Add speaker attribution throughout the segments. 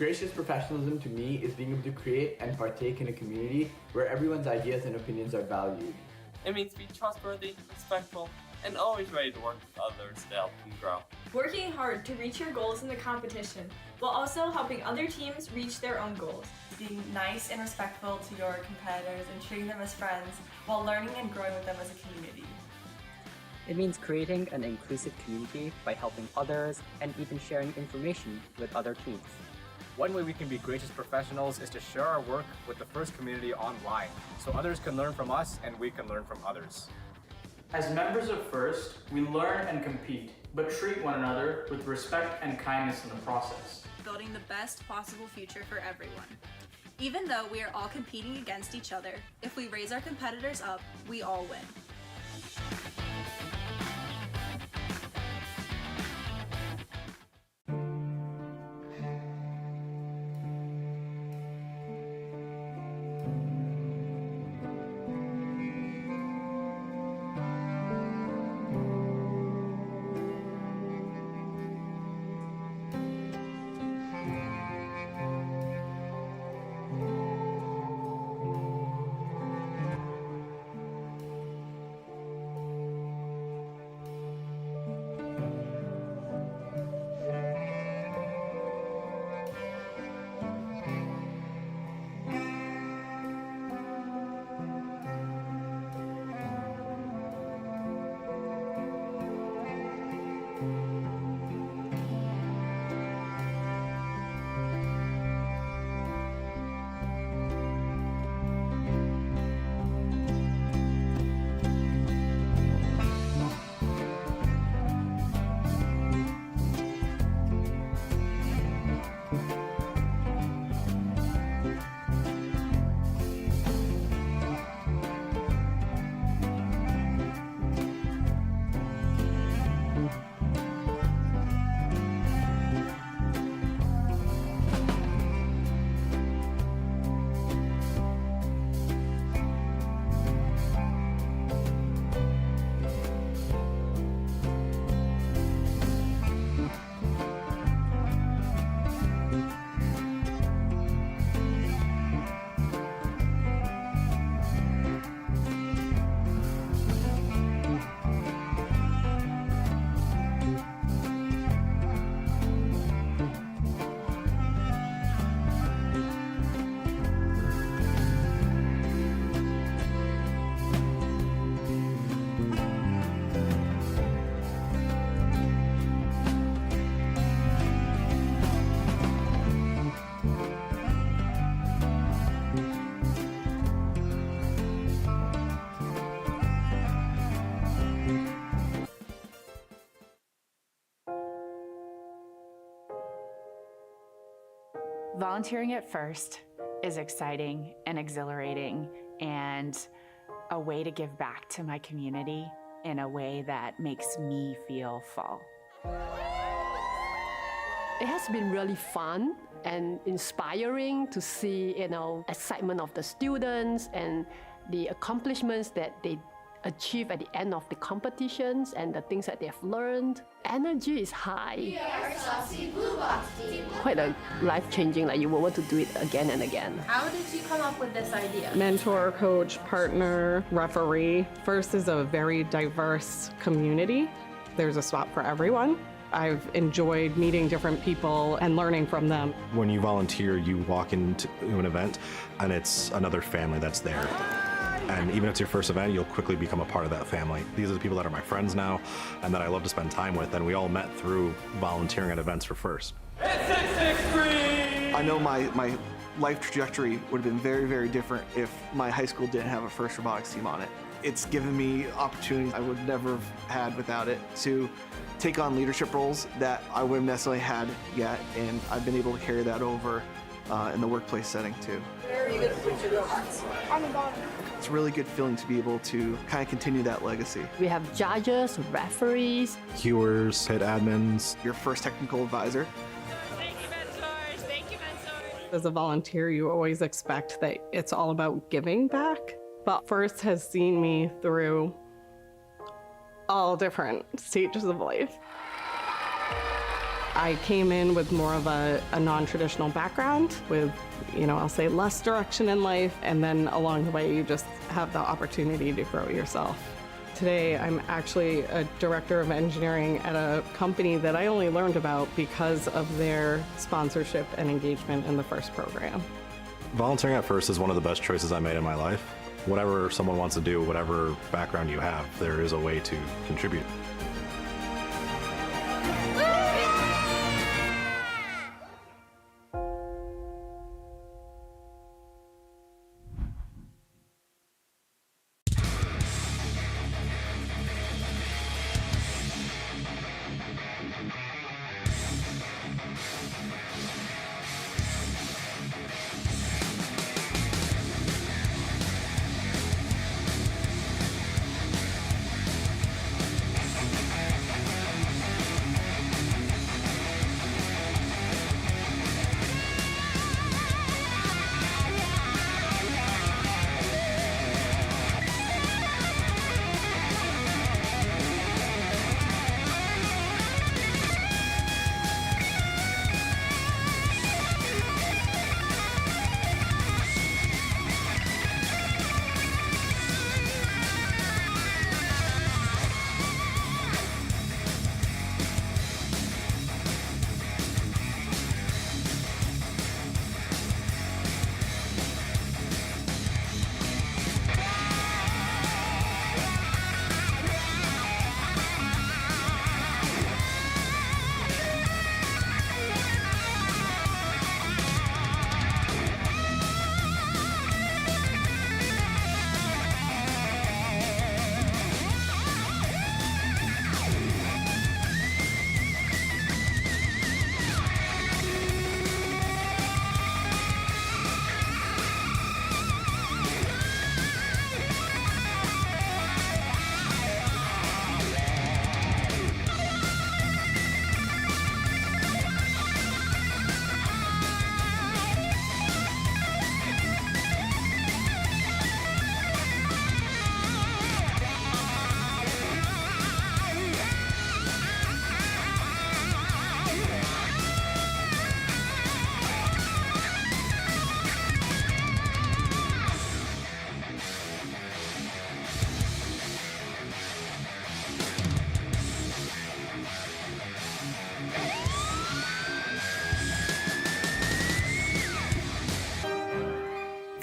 Speaker 1: Gracious professionalism to me is being able to create and partake in a community where everyone's ideas and opinions are valued.
Speaker 2: It means be trustworthy, respectful, and always ready to work with others to help them grow.
Speaker 3: Working hard to reach your goals in the competition, while also helping other teams reach their own goals.
Speaker 4: Being nice and respectful to your competitors and treating them as friends while learning and growing with them as a community.
Speaker 5: It means creating an inclusive community by helping others and even sharing information with other teams.
Speaker 6: One way we can be gracious professionals is to share our work with the FIRST community online, so others can learn from us and we can learn from others.
Speaker 7: As members of FIRST, we learn and compete, but treat one another with respect and kindness in the process.
Speaker 8: Building the best possible future for everyone. Even though we are all competing against each other, if we raise our competitors up, we all win.
Speaker 9: Volunteering at FIRST is exciting and exhilarating and a way to give back to my community in a way that makes me feel full.
Speaker 10: It has been really fun and inspiring to see, excitement of the students and the accomplishments that they achieve at the end of the competitions and the things that they have learned. Energy is high.
Speaker 11: We are Saucy Blue Box Team.
Speaker 10: Quite a life-changing, you will want to do it again and again.
Speaker 11: How did you come up with this idea?
Speaker 12: Mentor, coach, partner, referee. FIRST is a very diverse community. There's a spot for everyone. I've enjoyed meeting different people and learning from them.
Speaker 13: When you volunteer, you walk into an event and it's another family that's there. And even if it's your first event, you'll quickly become a part of that family. These are the people that are my friends now and that I love to spend time with, and we all met through volunteering at events for FIRST.
Speaker 14: I know my life trajectory would have been very, very different if my high school didn't have a FIRST robotics team on it. It's given me opportunities I would never have had without it to take on leadership roles that I wouldn't necessarily had yet, and I've been able to carry that over in the workplace setting too. It's a really good feeling to be able to kind of continue that legacy.
Speaker 10: We have judges, referees,
Speaker 13: Cuers, pit admins,
Speaker 14: your first technical advisor.
Speaker 15: Thank you, mentors. Thank you, mentors.
Speaker 12: As a volunteer, you always expect that it's all about giving back, but FIRST has seen me through all different stages of life. I came in with more of a non-traditional background with, I'll say less direction in life, and then along the way you just have the opportunity to grow yourself. Today I'm actually a director of engineering at a company that I only learned about because of their sponsorship and engagement in the FIRST program.
Speaker 13: Volunteering at FIRST is one of the best choices I made in my life. Whatever someone wants to do, whatever background you have, there is a way to contribute.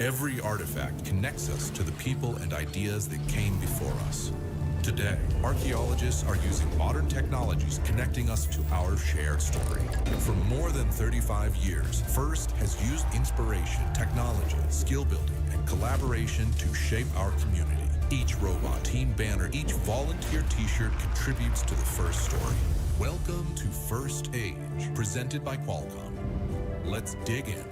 Speaker 16: Every artifact connects us to the people and ideas that came before us. Today, archaeologists are using modern technologies connecting us to our shared story. For more than 35 years, FIRST has used inspiration, technology, skill building, and collaboration to shape our community. Each robot, team banner, each volunteer t-shirt contributes to the FIRST story. Welcome to First Age, presented by Qualcomm. Let's dig in.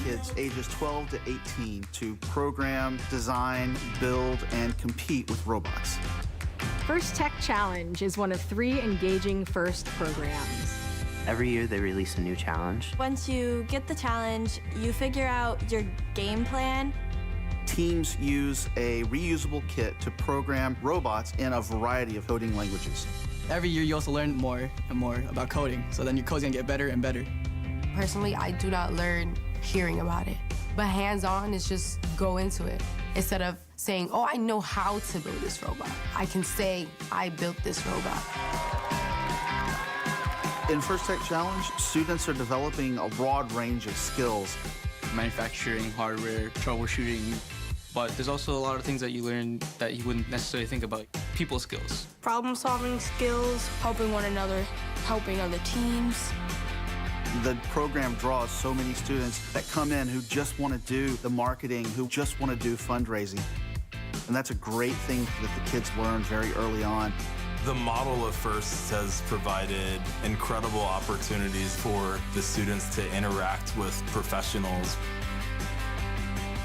Speaker 14: kids ages 12 to 18 to program, design, build, and compete with robots.
Speaker 17: First Tech Challenge is one of 3 engaging FIRST programs.
Speaker 18: Every year they release a new challenge.
Speaker 19: Once you get the challenge, you figure out your game plan.
Speaker 14: Teams use a reusable kit to program robots in a variety of coding languages.
Speaker 20: Every year you also learn more and more about coding, so then your code's gonna get better and better.
Speaker 21: Personally, I do not learn hearing about it, but hands-on is just go into it. Instead of saying, oh, I know how to build this robot, I can say, I built this robot.
Speaker 14: In First Tech Challenge, students are developing a broad range of skills.
Speaker 20: Manufacturing, hardware, troubleshooting, but there's also a lot of things that you learn that you wouldn't necessarily think about. People skills.
Speaker 22: Problem-solving skills, helping one another, helping other teams.
Speaker 14: The program draws so many students that come in who just want to do the marketing, who just want to do fundraising. And that's a great thing that the kids learn very early on.
Speaker 23: The model of FIRST has provided incredible opportunities for the students to interact with professionals.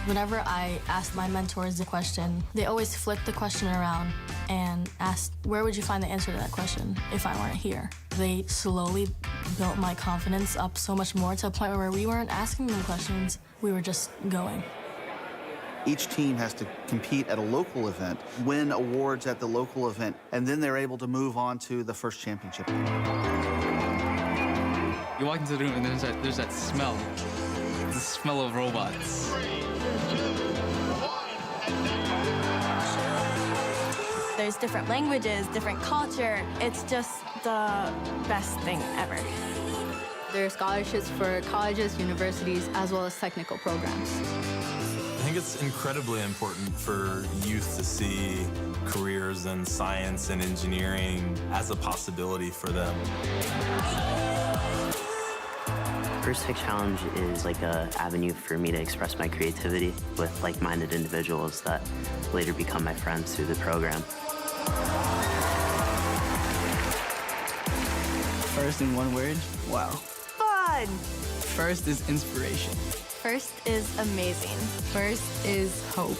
Speaker 24: Whenever I asked my mentors a question, they always flipped the question around and asked, where would you find the answer to that question if I weren't here? They slowly built my confidence up so much more to a point where we weren't asking them questions, we were just going.
Speaker 14: Each team has to compete at a local event, win awards at the local event, and then they're able to move on to the first championship.
Speaker 20: You walk into the room and there's that smell. The smell of robots.
Speaker 19: There's different languages, different culture. It's just the best thing ever.
Speaker 25: There are scholarships for colleges, universities, as well as technical programs.
Speaker 23: I think it's incredibly important for youth to see careers in science and engineering as a possibility for them.
Speaker 18: First Tech Challenge is like an avenue for me to express my creativity with like-minded individuals that later become my friends through the program.
Speaker 20: First in one word, wow.
Speaker 19: Fun!
Speaker 20: First is inspiration.
Speaker 19: First is amazing.
Speaker 21: First is hope.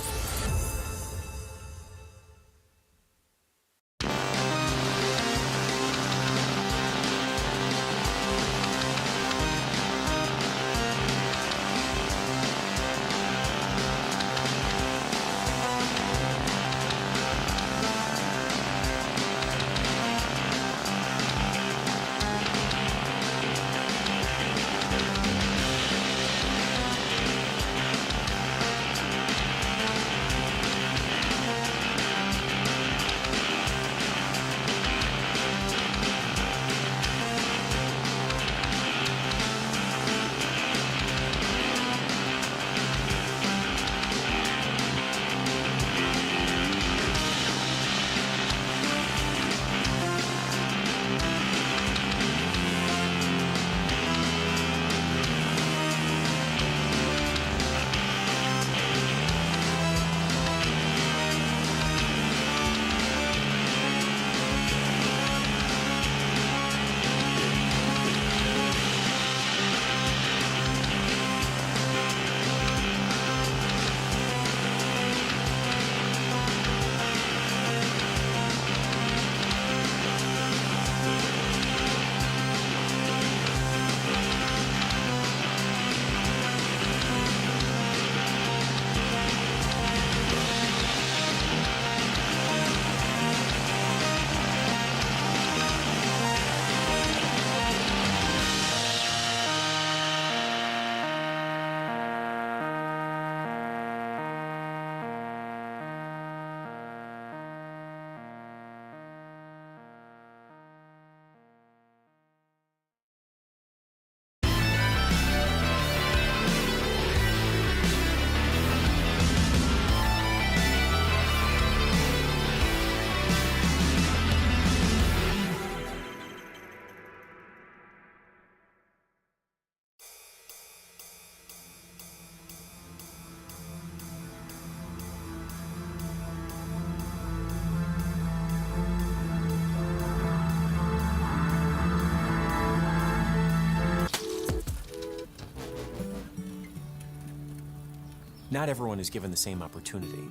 Speaker 1: Not everyone is given the same opportunity.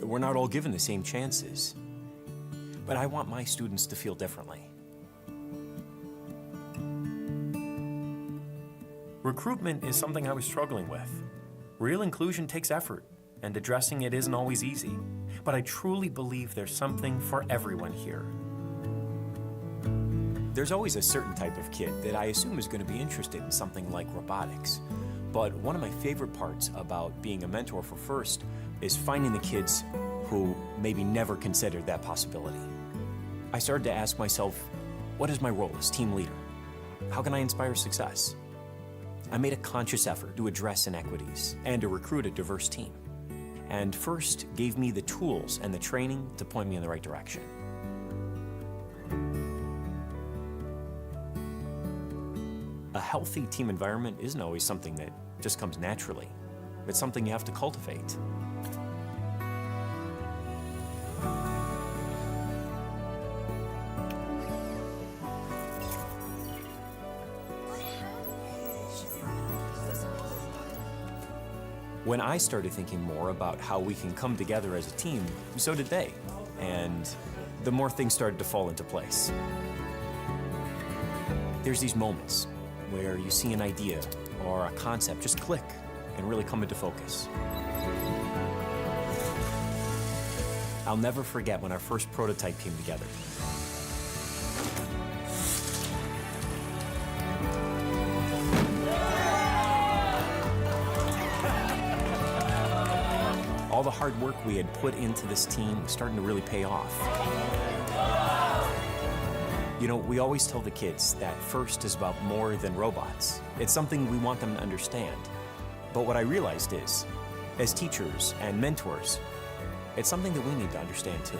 Speaker 1: We're not all given the same chances. But I want my students to feel differently. Recruitment is something I was struggling with. Real inclusion takes effort, and addressing it isn't always easy. But I truly believe there's something for everyone here. There's always a certain type of kid that I assume is going to be interested in something like robotics. But one of my favorite parts about being a mentor for FIRST is finding the kids who maybe never considered that possibility. I started to ask myself, what is my role as team leader? How can I inspire success? I made a conscious effort to address inequities and to recruit a diverse team. And FIRST gave me the tools and the training to point me in the right direction. A healthy team environment isn't always something that just comes naturally. It's something you have to cultivate. When I started thinking more about how we can come together as a team, so did they. And the more things started to fall into place. There's these moments where you see an idea or a concept just click and really come into focus. I'll never forget when our first prototype came together. All the hard work we had put into this team was starting to really pay off. You know, we always tell the kids that FIRST is about more than robots. It's something we want them to understand. But what I realized is, as teachers and mentors, it's something that we need to understand too.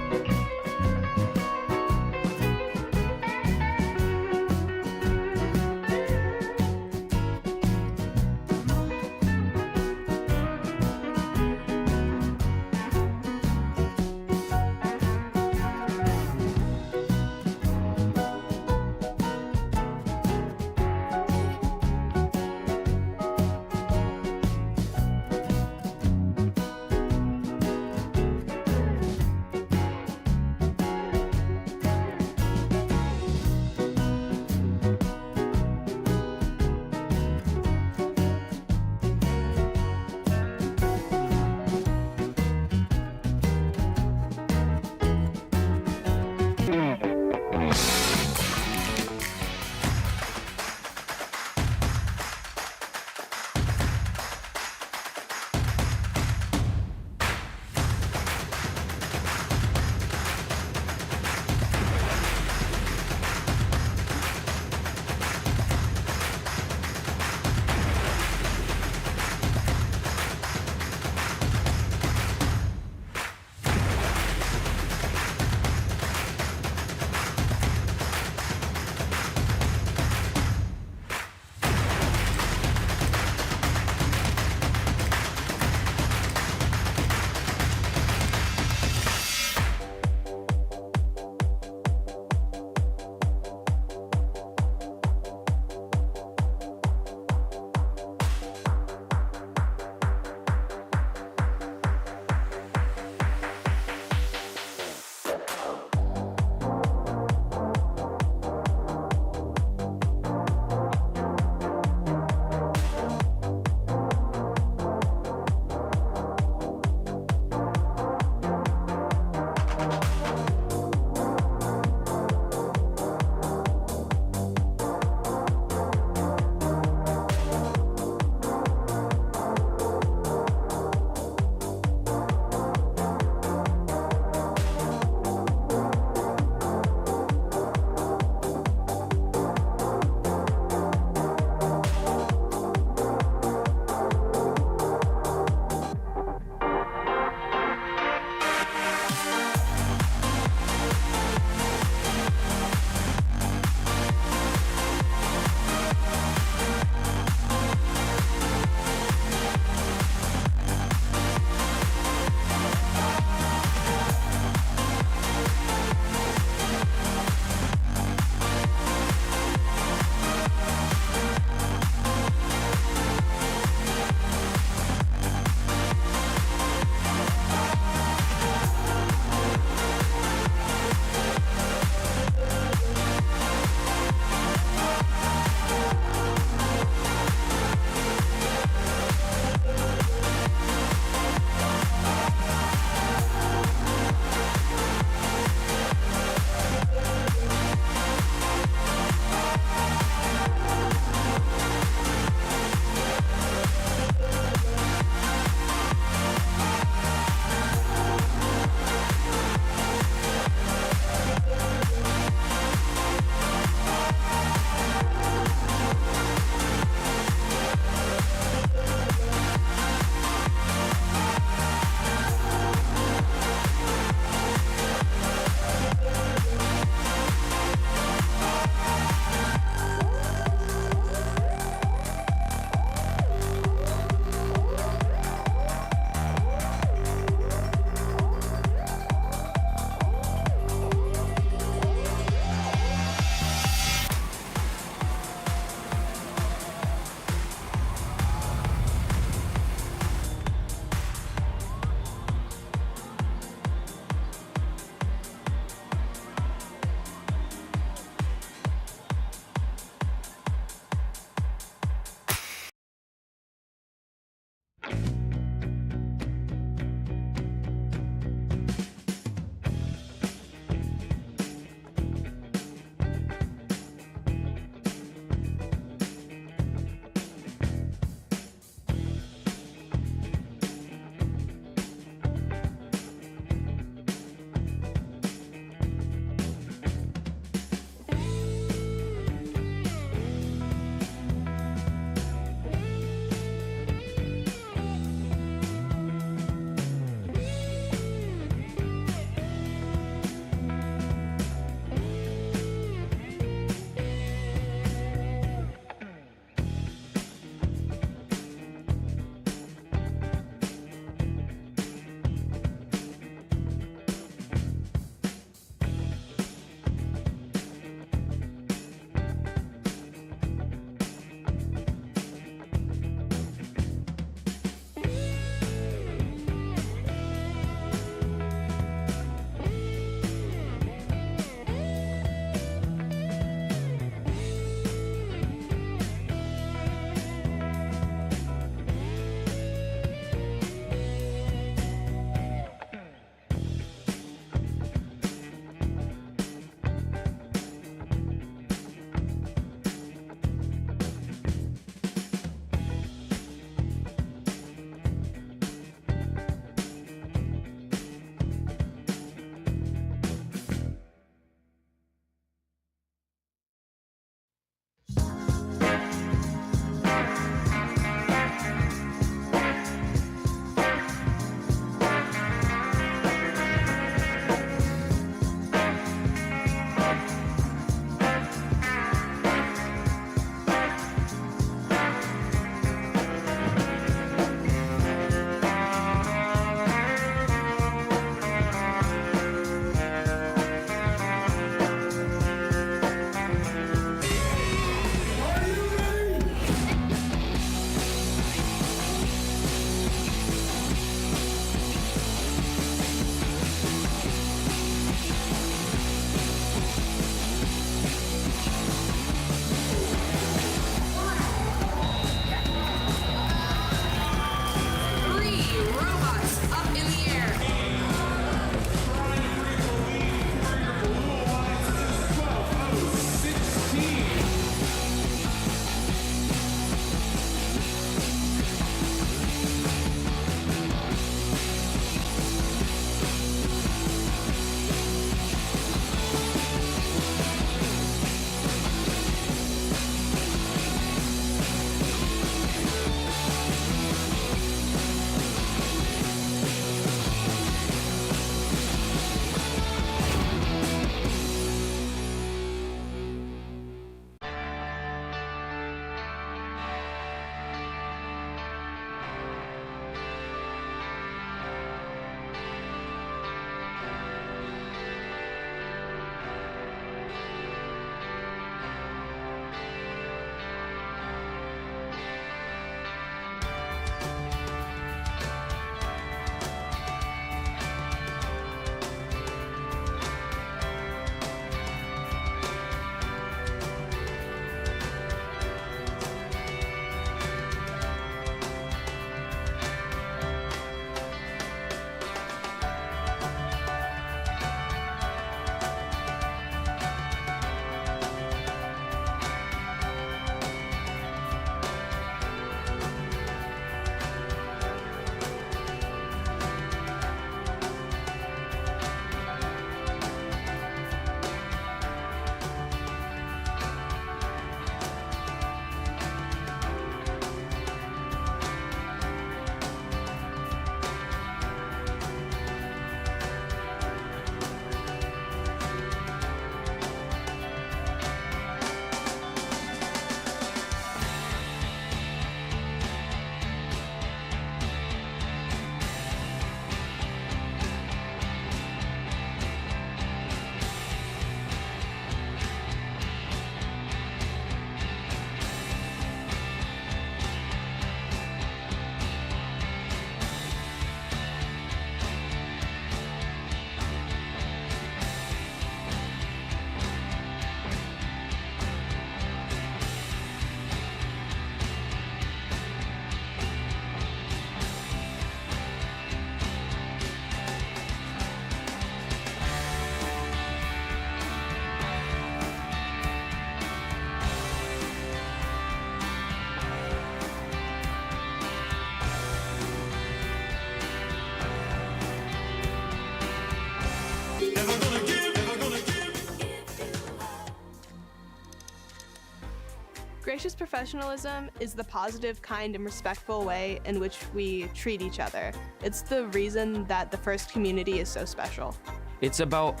Speaker 2: Gracious professionalism is the positive, kind, and respectful way in which we treat each other. It's the reason that the FIRST community is so special.
Speaker 3: It's about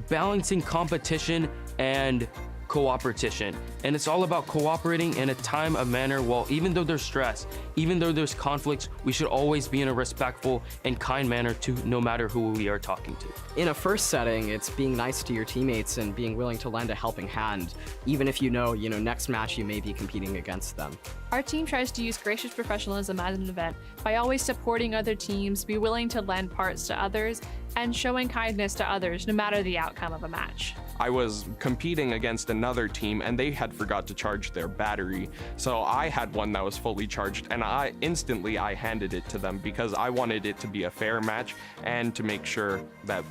Speaker 3: balancing competition and cooperation. And it's all about cooperating in a time of manner. Well, even though there's stress, even though there's conflicts, we should always be in a respectful and kind manner to no matter who we are talking to.
Speaker 4: In a FIRST setting, it's being nice to your teammates and being willing to lend a helping hand, even if you know, next match you may be competing against them.
Speaker 5: Our team tries to use gracious professionalism as an event by always supporting other teams, be willing to lend parts to others, and showing kindness to others no matter the outcome of a match.
Speaker 6: I was competing against another team and they had forgot to charge their battery. So I had one that was fully charged and I handed it to them because I wanted it to be a fair match and to make sure that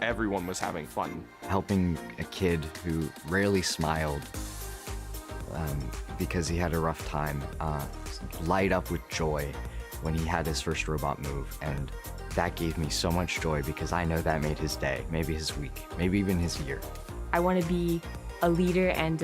Speaker 6: everyone was having fun.
Speaker 26: Helping a kid who rarely smiled because he had a rough time light up with joy when he had his first robot move, and that gave me so much joy because I know that made his day, maybe his week, maybe even his year.
Speaker 27: I want to be a leader and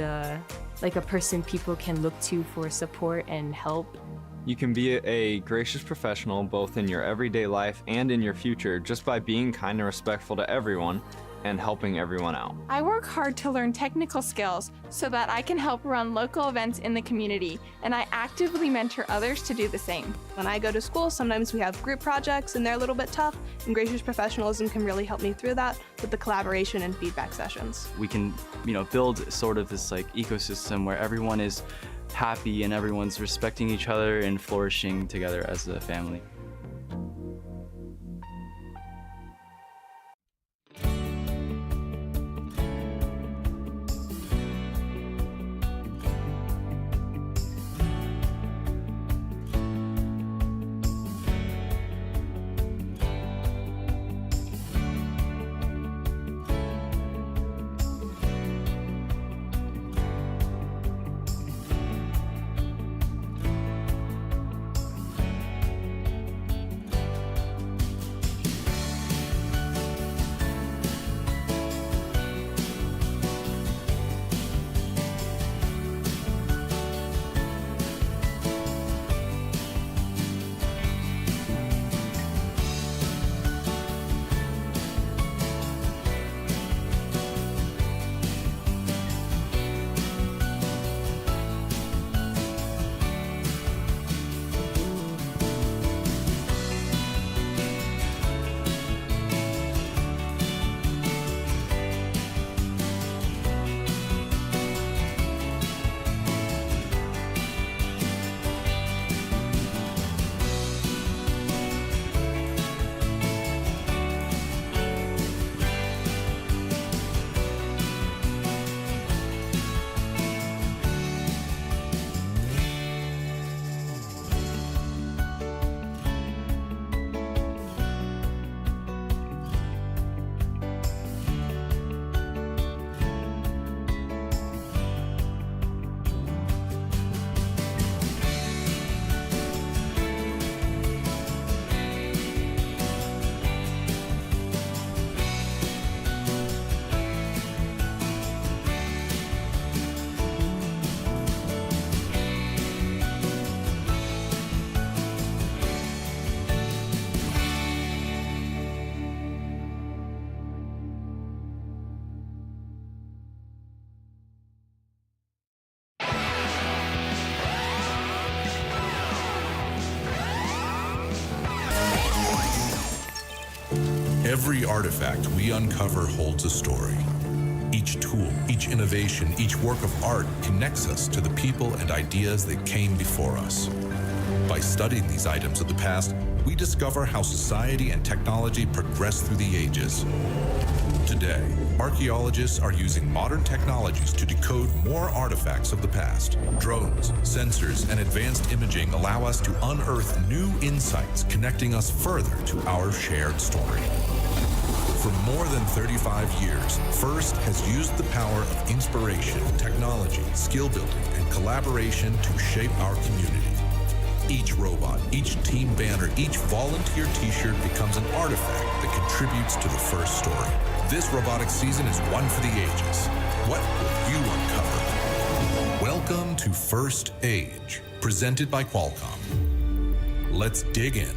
Speaker 27: like a person people can look to for support and help.
Speaker 28: You can be a gracious professional both in your everyday life and in your future just by being kind and respectful to everyone and helping everyone out.
Speaker 29: I work hard to learn technical skills so that I can help run local events in the community, and I actively mentor others to do the same.
Speaker 2: When I go to school, sometimes we have group projects and they're a little bit tough, and gracious professionalism can really help me through that with the collaboration and feedback sessions.
Speaker 30: We can, build sort of this ecosystem where everyone is happy and everyone's respecting each other and flourishing together as a family.
Speaker 16: Every artifact we uncover holds a story. Each tool, each innovation, each work of art connects us to the people and ideas that came before us. By studying these items of the past, we discover how society and technology progressed through the ages. Today, archaeologists are using modern technologies to decode more artifacts of the past. Drones, sensors, and advanced imaging allow us to unearth new insights, connecting us further to our shared story. For more than 35 years, FIRST has used the power of inspiration, technology, skill building, and collaboration to shape our community. Each robot, each team banner, each volunteer t-shirt becomes an artifact that contributes to the FIRST story. This robotics season is one for the ages. What will you uncover? Welcome Welcome to First Age, presented by Qualcomm. Let's dig in.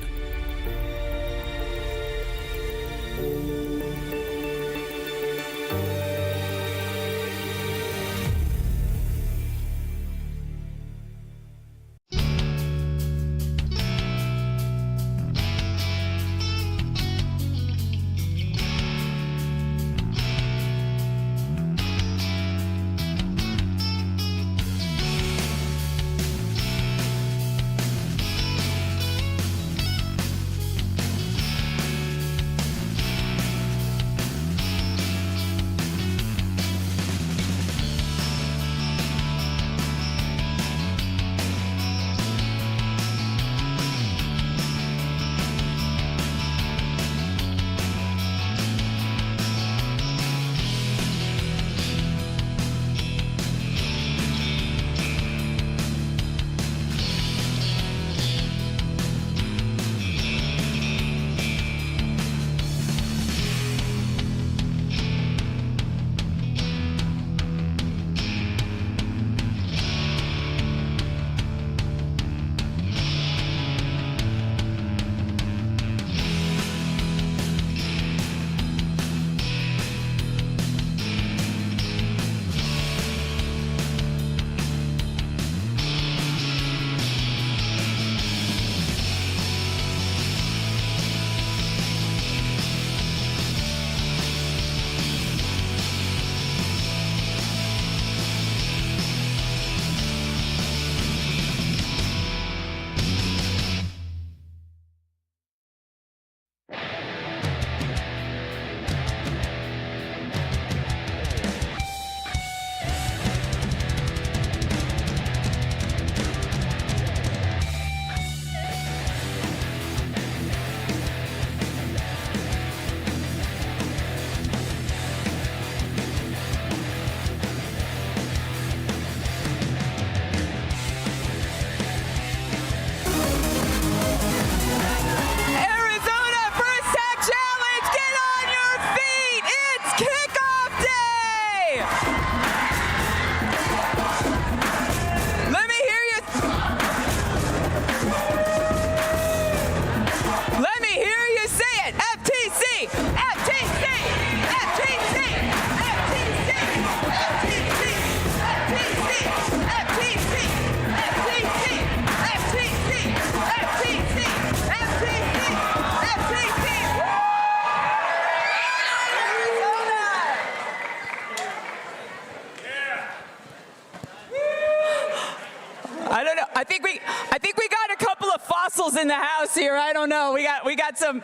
Speaker 7: I think we got a couple of fossils in the house here. I don't know. We got some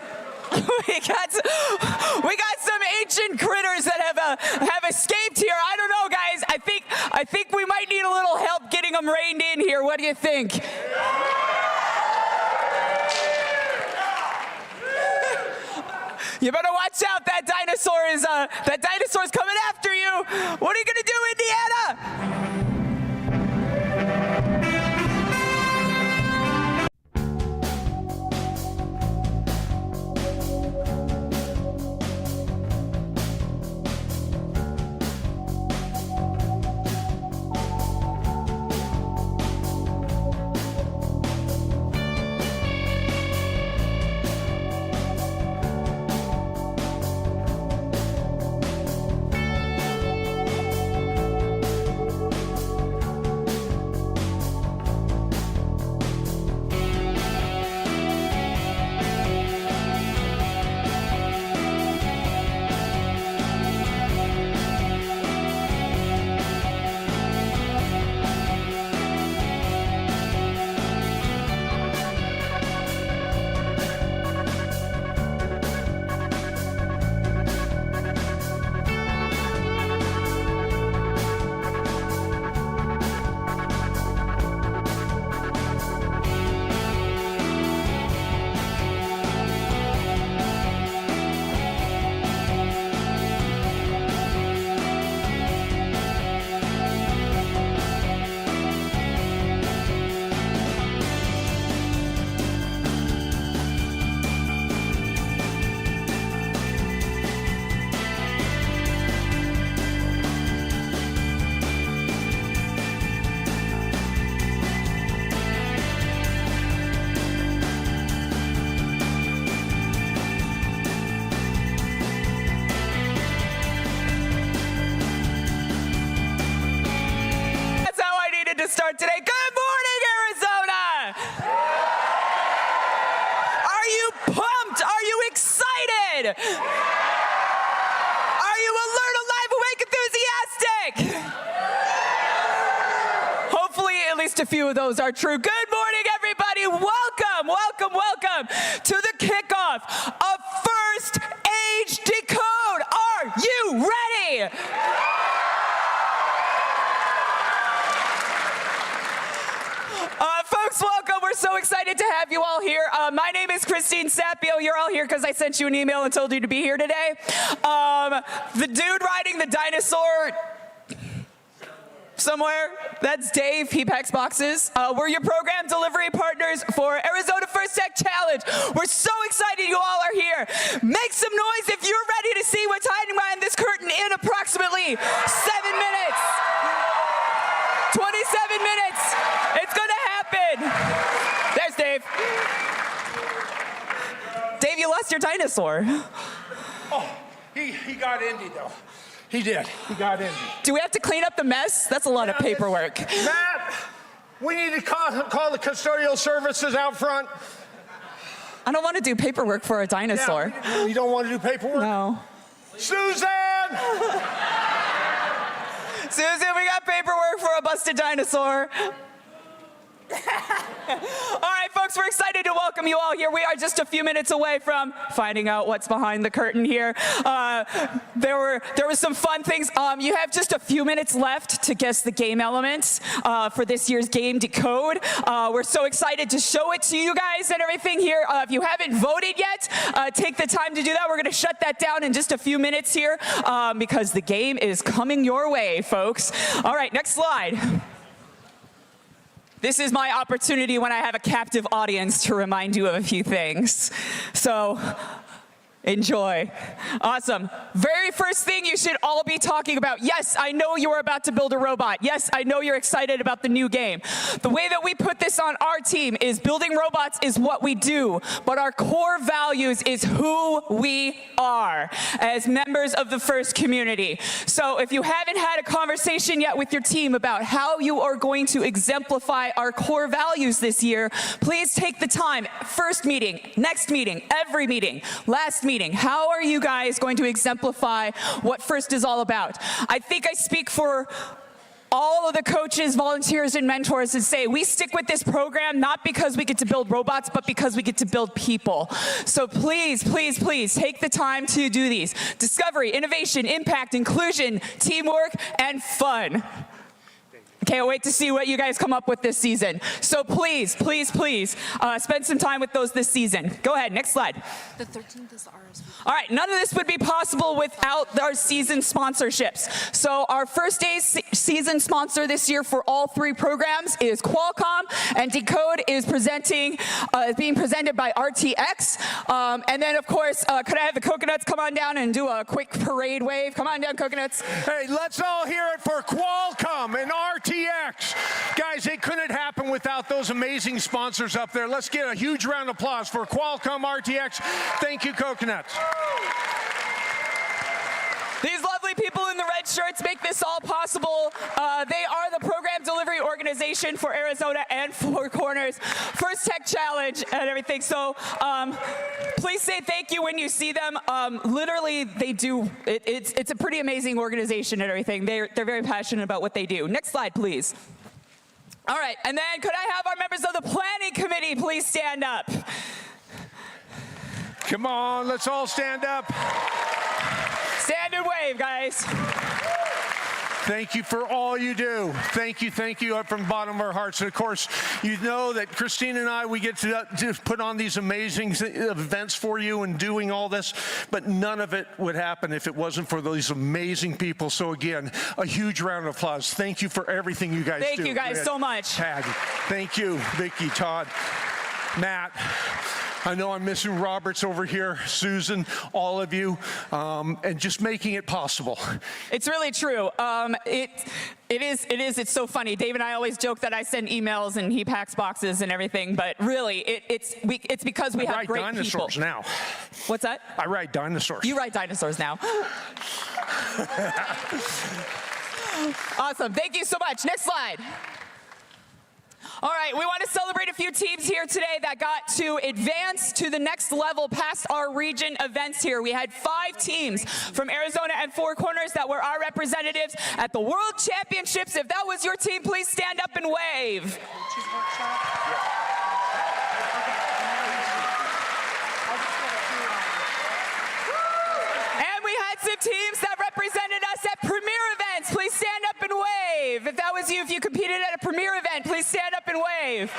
Speaker 7: we got some ancient critters that have escaped here. I don't know, guys. I think we might need a little help getting them reined in here. What do you think? You better watch out. That dinosaur's coming after you. What are you gonna do, Indiana? today. Good morning, Arizona! Are you pumped? Are you excited? Are you alert, alive, awake, enthusiastic? Hopefully, at least a few of those are true. Good morning, everybody. Welcome, welcome, welcome to the kickoff of First Age Decode. Are you ready? Folks, welcome. We're so excited to have you all here. My name is Christine Sapio. You're all here because I sent you an email and told you to be here today. The dude riding the dinosaur somewhere, that's Dave. He packs boxes. We're your program delivery partners for Arizona First Tech Challenge. We're so excited you all are here. Make some noise if you're ready to see what's hiding behind this curtain in approximately 7 minutes. 27 minutes. It's going to happen. There's Dave. Dave, you lost your dinosaur.
Speaker 8: Oh, he got Indy, though. He did. He got Indy.
Speaker 7: Do we have to clean up the mess? That's a lot of paperwork.
Speaker 8: Matt, we need to call the custodial services out front.
Speaker 7: I don't want to do paperwork for a dinosaur.
Speaker 8: Yeah, you don't want to do paperwork?
Speaker 7: No.
Speaker 8: Susan!
Speaker 7: Susan, we got paperwork for a busted dinosaur. All right, folks, we're excited to welcome you all here. We are just a few minutes away from finding out what's behind the curtain here. There were some fun things. You have just a few minutes left to guess the game elements for this year's game, Decode. We're so excited to show it to you guys and everything here. If you haven't voted yet, take the time to do that. We're going to shut that down in just a few minutes here because the game is coming your way, folks. All right, next slide. This is my opportunity when I have a captive audience to remind you of a few things. So, enjoy. Awesome. Very first thing you should all be talking about. Yes, I know you're about to build a robot. Yes, I know you're excited about the new game. The way that we put this on our team is building robots is what we do, but our core values is who we are as members of the FIRST community. So if you haven't had a conversation yet with your team about how you are going to exemplify our core values this year, please take the time. First meeting, next meeting, every meeting, last meeting. How are you guys going to exemplify what FIRST is all about? I think I speak for all of the coaches, volunteers, and mentors and say we stick with this program not because we get to build robots, but because we get to build people. So please, please, please take the time to do these. Discovery, innovation, impact, inclusion, teamwork, and fun. Can't wait to see what you guys come up with this season. So please, please, please spend some time with those this season. Go ahead, next slide.
Speaker 9: The 13th is ours.
Speaker 7: All right, none of this would be possible without our season sponsorships. So our First Day season sponsor this year for all three programs is Qualcomm, and Decode is being presented by RTX. And then, of course, could I have the coconuts come on down and do a quick parade wave? Come on down, coconuts.
Speaker 8: Hey, let's all hear it for Qualcomm and RTX. Guys, it couldn't happen without those amazing sponsors up there. Let's get a huge round of applause for Qualcomm, RTX. Thank you, coconuts.
Speaker 7: These lovely people in the red shirts make this all possible. They are the program delivery organization for Arizona and Four Corners, First Tech Challenge and everything. So please say thank you when you see them. Literally, they do. It's a pretty amazing organization and everything. They're very passionate about what they do. Next slide, please. All right, and then could I have our members of the planning committee please stand up?
Speaker 8: Come on, let's all stand up.
Speaker 7: Stand and wave, guys.
Speaker 8: Thank you for all you do. Thank you from the bottom of our hearts. And of course, you know that Christine and I, we get to put on these amazing events for you and doing all this, but none of it would happen if it wasn't for these amazing people. So again, a huge round of applause. Thank you for everything you guys do.
Speaker 7: Thank you guys so much.
Speaker 8: Thank you, Vicki, Todd, Matt. I know I'm missing Roberts over here, Susan, all of you, and just making it possible.
Speaker 7: It's really true. It's so funny. Dave and I always joke that I send emails and he packs boxes and everything, but really, it's because we have great people.
Speaker 8: I ride dinosaurs now.
Speaker 7: What's that?
Speaker 8: I ride dinosaurs.
Speaker 7: You ride dinosaurs now. Awesome. Thank you so much. Next slide. All right, we want to celebrate a few teams here today that got to advance to the next level past our region events here. We had 5 teams from Arizona and Four Corners that were our representatives at the World Championships. If that was your team, please stand up and wave. And we had some teams that represented us at premier events. Please stand up and wave. If that was you, if you competed at a premier event, please stand up and wave.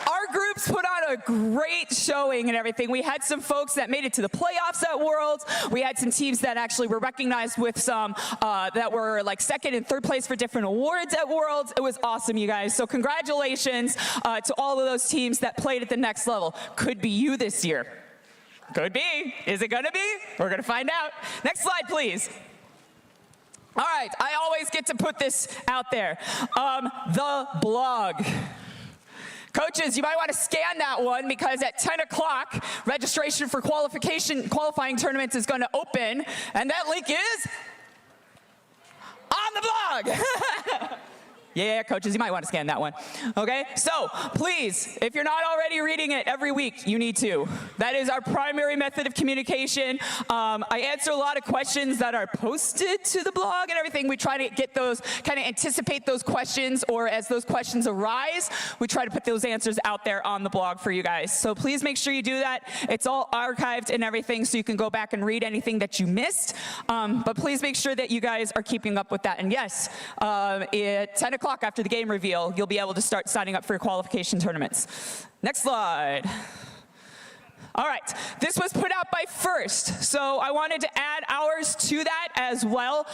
Speaker 7: Our groups put on a great showing and everything. We had some folks that made it to the playoffs at Worlds. We had some teams that actually were recognized with some that were like 2nd and 3rd place for different awards at Worlds. It was awesome, you guys. So congratulations to all of those teams that played at the next level. Could be you this year. Could be. Is it gonna be? We're gonna find out. Next slide, please. All right, I always get to put this out there. The blog. Coaches, you might want to scan that one because at 10 o'clock, registration for qualifying tournaments is going to open, and that link is on the blog. Yeah, coaches, you might want to scan that one. Okay, so please, if you're not already reading it every week, you need to. That is our primary method of communication. I answer a lot of questions that are posted to the blog and everything. We try to get those, kind of anticipate those questions, or as those questions arise, we try to put those answers out there on the blog for you guys. So please make sure you do that. It's all archived and everything, so you can go back and read anything that you missed. But please make sure that you guys are keeping up with that. And yes, at 10 o'clock after the game reveal, you'll be able to start signing up for your qualification tournaments. Next slide. All right, this was put out by First, so I wanted to add ours to that as well.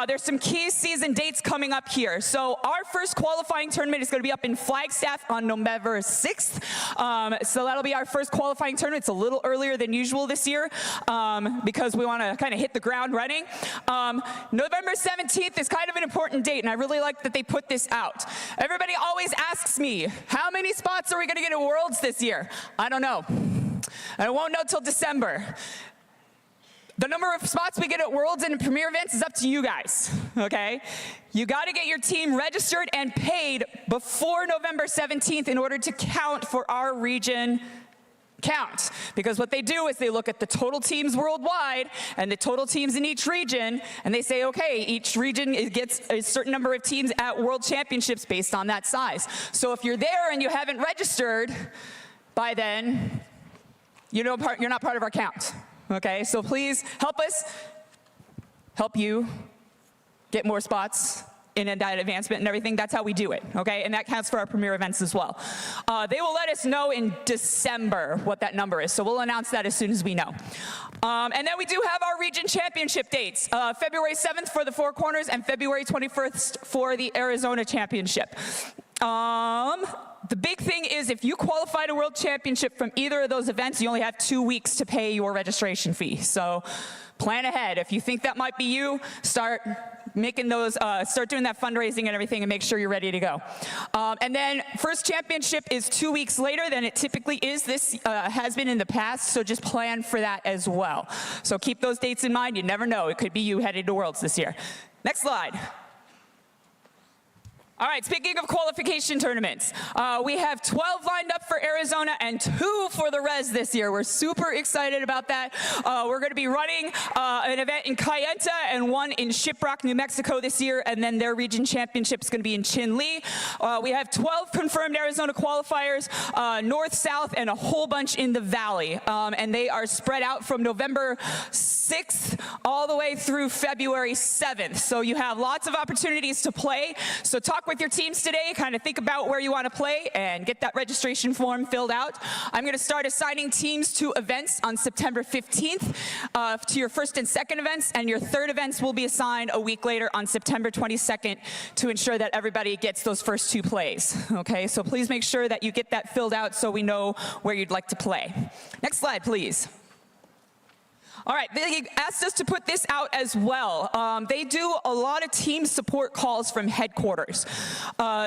Speaker 7: There's some key season dates coming up here. So our first qualifying tournament is going to be up in Flagstaff on November 6th. So that'll be our first qualifying tournament. It's a little earlier than usual this year because we want to kind of hit the ground running. November 17th is kind of an important date, and I really like that they put this out. Everybody always asks me, how many spots are we going to get at Worlds this year? I don't know. I won't know till December. The number of spots we get at Worlds and Premier events is up to you guys, okay? You gotta get your team registered and paid before November 17th in order to count for our region count. Because what they do is they look at the total teams worldwide and the total teams in each region, and they say, okay, each region gets a certain number of teams at World Championships based on that size. So if you're there and you haven't registered by then, you're not part of our count, okay? So please help us help you get more spots in that advancement and everything. That's how we do it, okay? And that counts for our premier events as well. They will let us know in December what that number is, so we'll announce that as soon as we know. And then we do have our region championship dates, February 7th for the Four Corners and February 21st for the Arizona Championship. The big thing is if you qualify to World Championship from either of those events, you only have 2 weeks to pay your registration fee. So plan ahead. If you think that might be you, start making those, start doing that fundraising and everything and make sure you're ready to go. And then first championship is 2 weeks later than it typically is. This has been in the past, so just plan for that as well. So keep those dates in mind. You never know. It could be you headed to Worlds this year. Next slide. All right, speaking of qualification tournaments, we have 12 lined up for Arizona and 2 for the Res this year. We're super excited about that. We're going to be running an event in Kayenta and one in Shiprock, New Mexico this year, and then their region championship is going to be in Chinle. We have 12 confirmed Arizona qualifiers, north, south, and a whole bunch in the valley. And they are spread out from November 6th all the way through February 7th. So you have lots of opportunities to play. So talk with your teams today, kind of think about where you want to play and get that registration form filled out. I'm going to start assigning teams to events on September 15th to your first and second events, and your third events will be assigned a week later on September 22nd to ensure that everybody gets those first 2 plays. Okay, so please make sure that you get that filled out so we know where you'd like to play. Next slide, please. All right, they asked us to put this out as well. They do a lot of team support calls from headquarters.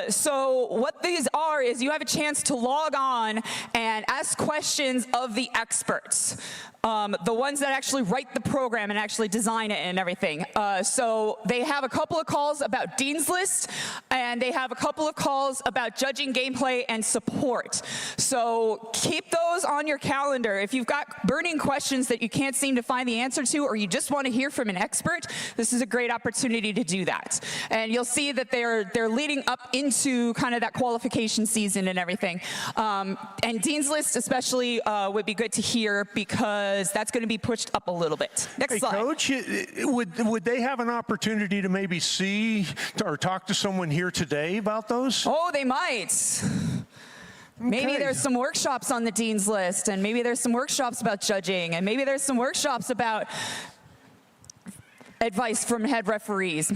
Speaker 7: So what these are is you have a chance to log on and ask questions of the experts. The ones that actually write the program and actually design it and everything. So they have a couple of calls about Dean's List, and they have a couple of calls about judging gameplay and support. So keep those on your calendar. If you've got burning questions that you can't seem to find the answer to, or you just want to hear from an expert, this is a great opportunity to do that. And you'll see that they're leading up into kind of that qualification season and everything. And Dean's List especially would be good to hear because that's going to be pushed up a little bit. Next slide.
Speaker 8: Coach, would they have an opportunity to maybe see or talk to someone here today about those?
Speaker 7: Oh, they might. Maybe there's some workshops on the Dean's List, and maybe there's some workshops about judging, and maybe there's some workshops about advice from head referees.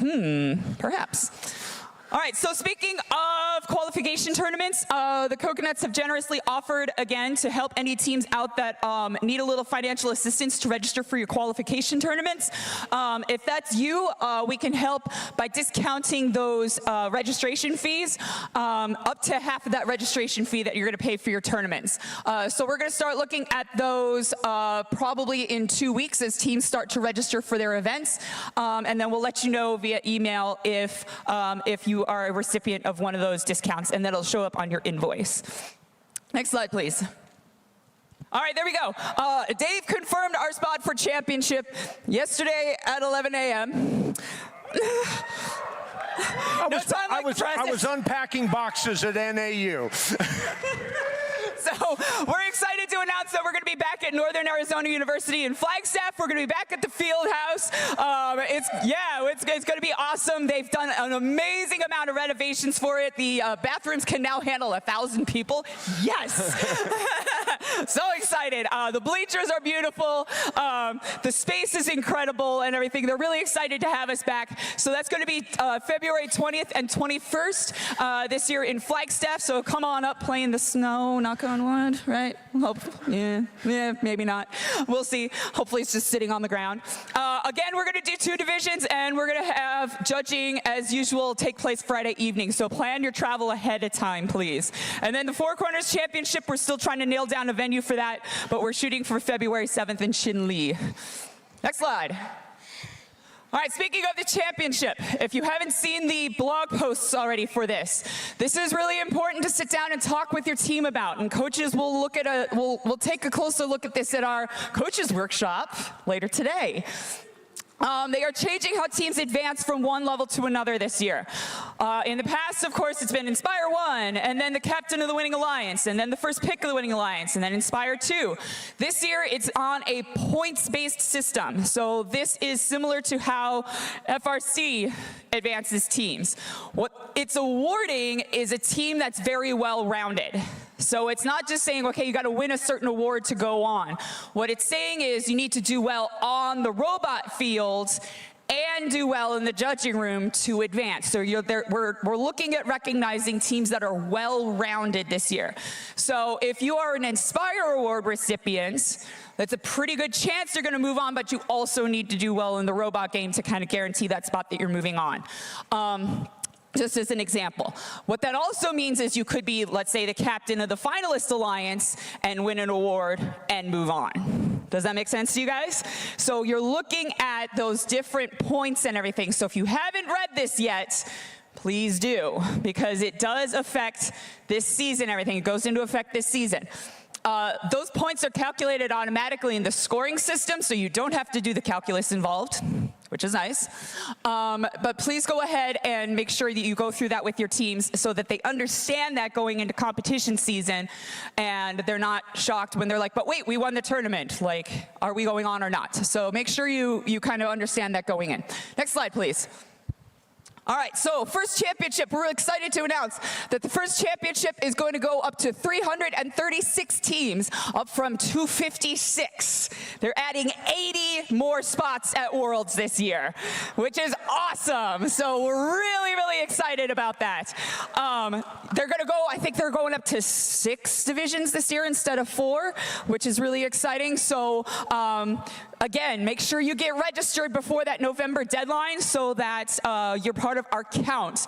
Speaker 7: Perhaps. All right, so speaking of qualification tournaments, the Coconuts have generously offered, again, to help any teams out that need a little financial assistance to register for your qualification tournaments. If that's you, we can help by discounting those registration fees up to half of that registration fee that you're going to pay for your tournaments. So we're going to start looking at those probably in 2 weeks as teams start to register for their events, and then we'll let you know via email if you are a recipient of one of those discounts, and that'll show up on your invoice. Next slide, please. All right, there we go. Dave confirmed our spot for championship yesterday at 11 a.m.
Speaker 8: I was unpacking boxes at NAU.
Speaker 7: So we're excited to announce that we're going to be back at Northern Arizona University in Flagstaff. We're going to be back at the field house. It's going to be awesome. They've done an amazing amount of renovations for it. The bathrooms can now handle 1,000 people. Yes. So excited. The bleachers are beautiful. The space is incredible and everything. They're really excited to have us back. So that's going to be February 20th and 21st this year in Flagstaff. So come on up, play in the snow, knock on wood, right? Yeah, maybe not. We'll see. Hopefully it's just sitting on the ground. Again, we're going to do 2 divisions, and we're going to have judging, as usual, take place Friday evening. So plan your travel ahead of time, please. And then the Four Corners Championship, we're still trying to nail down a venue for that, but we're shooting for February 7th in Chinle. Next slide. All right, speaking of the championship, if you haven't seen the blog posts already for this is really important to sit down and talk with your team about. And coaches will look at we'll take a closer look at this at our coaches workshop later today. They are changing how teams advance from one level to another this year. In the past, of course, it's been Inspire 1, and then the captain of the winning alliance, and then the first pick of the winning alliance, and then Inspire 2. This year, it's on a points-based system. So this is similar to how FRC advances teams. What it's awarding is a team that's very well-rounded. So it's not just saying, okay, you got to win a certain award to go on. What it's saying is you need to do well on the robot field and do well in the judging room to advance. So we're looking at recognizing teams that are well-rounded this year. So if you are an Inspire Award recipient, that's a pretty good chance you're going to move on, but you also need to do well in the robot game to kind of guarantee that spot that you're moving on. Just as an example. What that also means is you could be, let's say, the captain of the finalist alliance and win an award and move on. Does that make sense to you guys? So you're looking at those different points and everything. So if you haven't read this yet, please do, because it does affect this season, everything. It goes into effect this season. Those points are calculated automatically in the scoring system, so you don't have to do the calculus involved, which is nice. But please go ahead and make sure that you go through that with your teams so that they understand that going into competition season, and they're not shocked when they're like, but wait, we won the tournament. Like, are we going on or not? So make sure you kind of understand that going in. Next slide, please. All right, so first championship, we're excited to announce that the first championship is going to go up to 336 teams, up from 256. They're adding 80 more spots at Worlds this year, which is awesome. So we're really, really excited about that. They're going to go, I think they're going up to 6 divisions this year instead of 4, which is really exciting. So again, make sure you get registered before that November deadline so that you're part of our count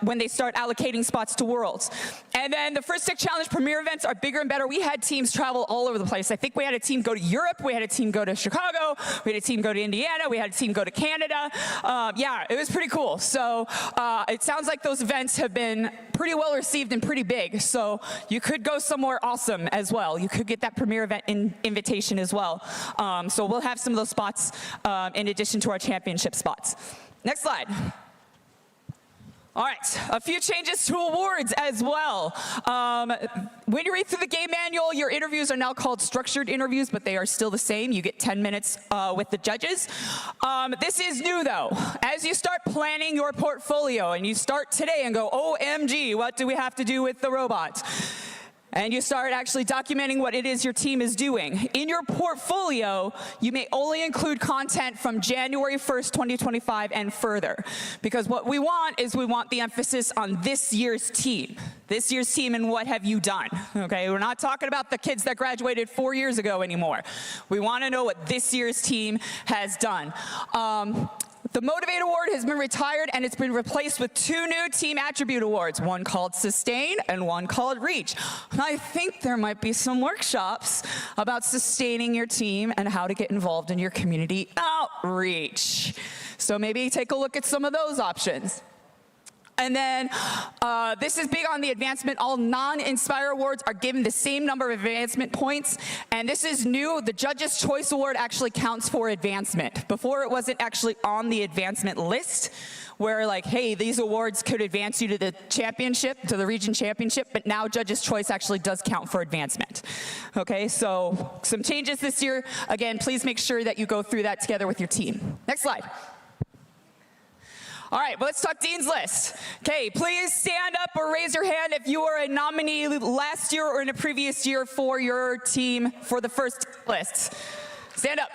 Speaker 7: when they start allocating spots to Worlds. And then the First Tech Challenge Premier events are bigger and better. We had teams travel all over the place. I think we had a team go to Europe, we had a team go to Chicago, we had a team go to Indiana, we had a team go to Canada. Yeah, it was pretty cool. So it sounds like those events have been pretty well received and pretty big. So you could go somewhere awesome as well. You could get that premier event invitation as well. So we'll have some of those spots in addition to our championship spots. Next slide. All right, a few changes to awards as well. When you read through the game manual, your interviews are now called structured interviews, but they are still the same. You get 10 minutes with the judges. This is new though. As you start planning your portfolio and you start today and go, OMG, what do we have to do with the robots? And you start actually documenting what it is your team is doing. In your portfolio, you may only include content from January 1st, 2025 and further. Because what we want is we want the emphasis on this year's team. This year's team and what have you done, okay? We're not talking about the kids that graduated 4 years ago anymore. We want to know what this year's team has done. The Motivate Award has been retired and it's been replaced with 2 new team attribute awards, one called Sustain and one called Reach. And I think there might be some workshops about sustaining your team and how to get involved in your community outreach. So maybe take a look at some of those options. And then this is big on the advancement. All non-Inspire awards are given the same number of advancement points. And this is new. The Judges' Choice Award actually counts for advancement. Before it wasn't actually on the advancement list where like, hey, these awards could advance you to the championship, to the region championship, but now Judges' Choice actually does count for advancement. Okay, so some changes this year. Again, please make sure that you go through that together with your team. Next slide. All right, well, let's talk Dean's List. Okay, please stand up or raise your hand if you were a nominee last year or in a previous year for your team for the first list. Stand up.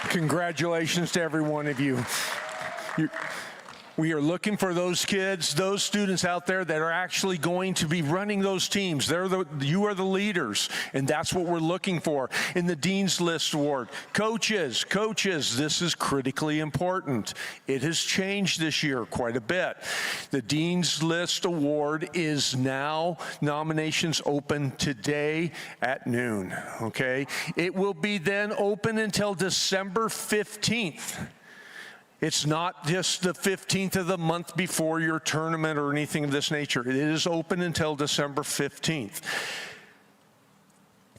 Speaker 8: Congratulations to every one of you. We are looking for those kids, those students out there that are actually going to be running those teams. You are the leaders, and that's what we're looking for. In the Dean's List Award, coaches, this is critically important. It has changed this year quite a bit. The Dean's List Award is now nominations open today at noon, okay? It will be then open until December 15th. It's not just the 15th of the month before your tournament or anything of this nature. It is open until December 15th.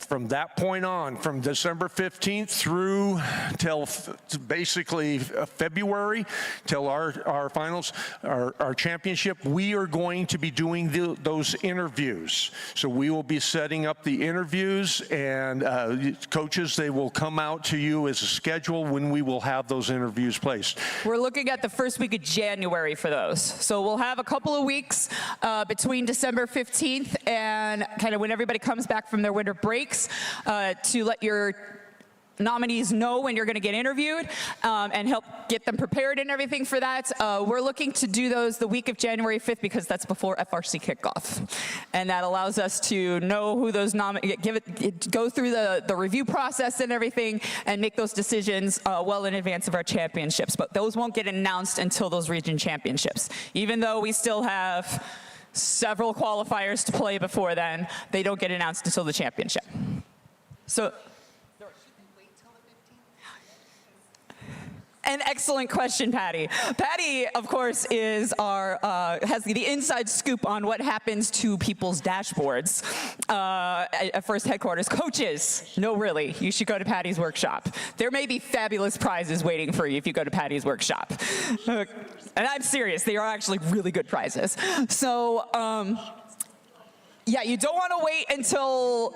Speaker 8: From that point on, from December 15th through till basically February, till our finals, our championship, we are going to be doing those interviews. So we will be setting up the interviews, and coaches, they will come out to you as a schedule when we will have those interviews placed.
Speaker 7: We're looking at the first week of January for those. So we'll have a couple of weeks between December 15th and kind of when everybody comes back from their winter breaks to let your nominees know when you're going to get interviewed and help get them prepared and everything for that. We're looking to do those the week of January 5th because that's before FRC Kickoff. And that allows us to know who those go through the review process and everything and make those decisions well in advance of our championships. But those won't get announced until those region championships. Even though we still have several qualifiers to play before then, they don't get announced until the championship. So, an excellent question, Patty. Patty, of course, is has the inside scoop on what happens to people's dashboards at First Headquarters. Coaches, no, really, you should go to Patty's workshop. There may be fabulous prizes waiting for you if you go to Patty's workshop. And I'm serious, they are actually really good prizes. So, yeah, you don't want to wait until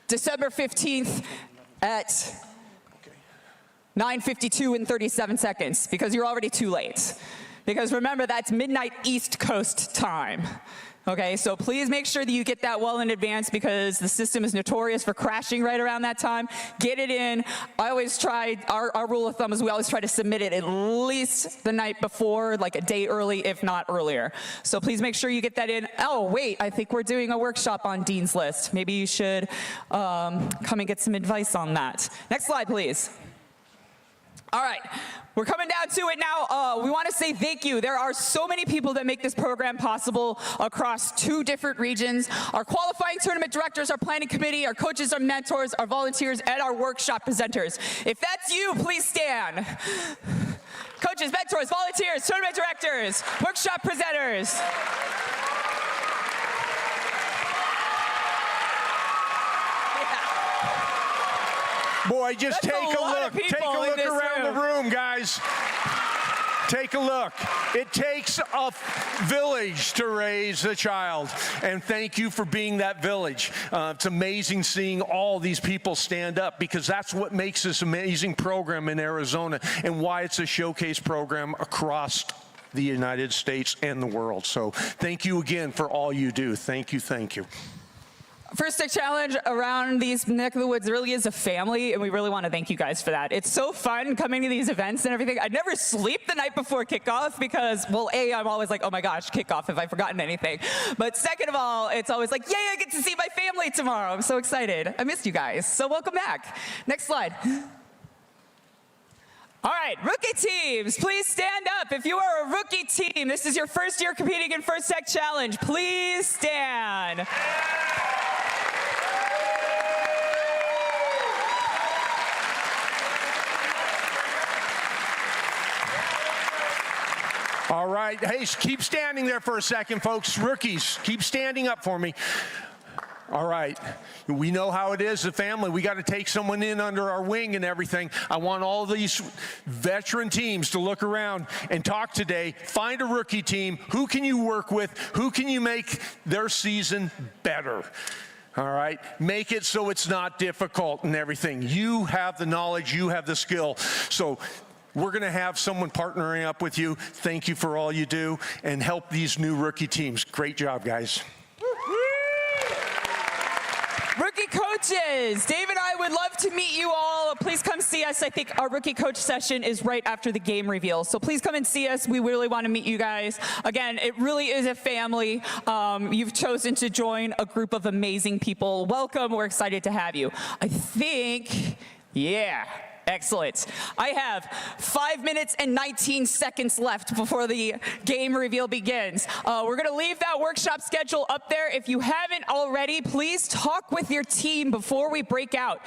Speaker 7: December 15th at 9:52 and 37 seconds, because you're already too late. because remember, that's midnight East Coast time. Okay, so please make sure that you get that well in advance because the system is notorious for crashing right around that time. Get it in. I always try, our rule of thumb is we always try to submit it at least the night before, like a day early, if not earlier. So please make sure you get that in. Oh, wait, I think we're doing a workshop on Dean's List. Maybe you should come and get some advice on that. Next slide, please. All right, we're coming down to it now. We want to say thank you. There are so many people that make this program possible across 2 different regions. Our qualifying tournament directors, our planning committee, our coaches, our mentors, our volunteers, and our workshop presenters. If that's you, please stand. Coaches, mentors, volunteers, tournament directors, workshop presenters.
Speaker 8: Boy, just take a look. Take a look around the room, guys. Take a look. It takes a village to raise a child, and thank you for being that village. It's amazing seeing all these people stand up because that's what makes this amazing program in Arizona and why it's a showcase program across the United States and the world. So thank you again for all you do. Thank you, thank you.
Speaker 7: First Tech Challenge around these neck of the woods really is a family, and we really want to thank you guys for that. It's so fun coming to these events and everything. I never sleep the night before kickoff because, well, A, I'm always like, oh my gosh, kickoff, have I forgotten anything? But second of all, it's always like, yay, I get to see my family tomorrow. I'm so excited. I missed you guys, so welcome back. Next slide. All right, rookie teams, please stand up. If you are a rookie team, this is your first year competing in First Tech Challenge, please stand.
Speaker 8: All right, hey, keep standing there for a second, folks. Rookies, keep standing up for me. All right, we know how it is, the family. We got to take someone in under our wing and everything. I want all these veteran teams to look around and talk today. Find a rookie team. Who can you work with? Who can you make their season better? All right, make it so it's not difficult and everything. You have the knowledge, you have the skill. So we're going to have someone partnering up with you. Thank you for all you do and help these new rookie teams. Great job, guys.
Speaker 7: Rookie coaches, Dave and I would love to meet you all. Please come see us. I think our rookie coach session is right after the game reveal. So please come and see us. We really want to meet you guys. Again, it really is a family. You've chosen to join a group of amazing people. Welcome. We're excited to have you. I think, yeah. Excellent. I have 5 minutes and 19 seconds left before the game reveal begins. We're going to leave that workshop schedule up there. If you haven't already, please talk with your team before we break out.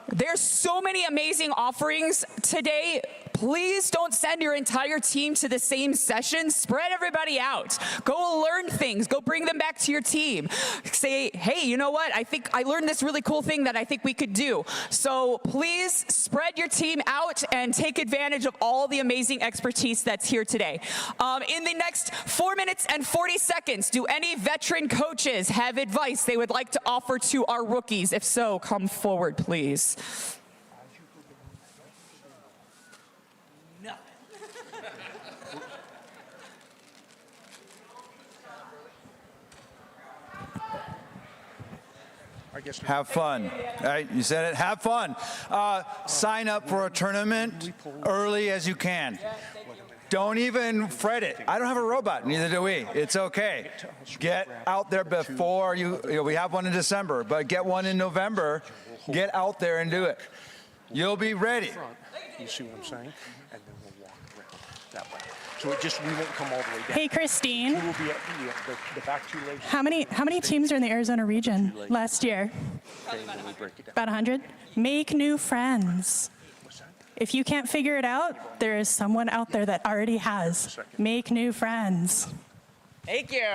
Speaker 7: There's so many amazing offerings today. Please don't send your entire team to the same session. Spread everybody out. Go learn things. Go bring them back to your team. Say, hey, you know what? I think I learned this really cool thing that I think we could do. So please spread your team out and take advantage of all the amazing expertise that's here today. In the next 4 minutes and 40 seconds, do any veteran coaches have advice they would like to offer to our rookies? If so, come forward, please.
Speaker 9: Have fun. All right, you said it. Have fun. Sign up for a tournament early as you can. Don't even fret it. I don't have a robot, neither do we. It's okay. Get out there before we have one in December, but get one in November. Get out there and do it. You'll be ready.
Speaker 8: You see what I'm saying? And then we'll walk around that way. So we won't come all the way down.
Speaker 10: Hey, Christine.
Speaker 8: We'll be at the back 2 lanes.
Speaker 10: How many teams are in the Arizona region last year? About 100. Make new friends. If you can't figure it out, there is someone out there that already has. Make new friends.
Speaker 7: Thank you.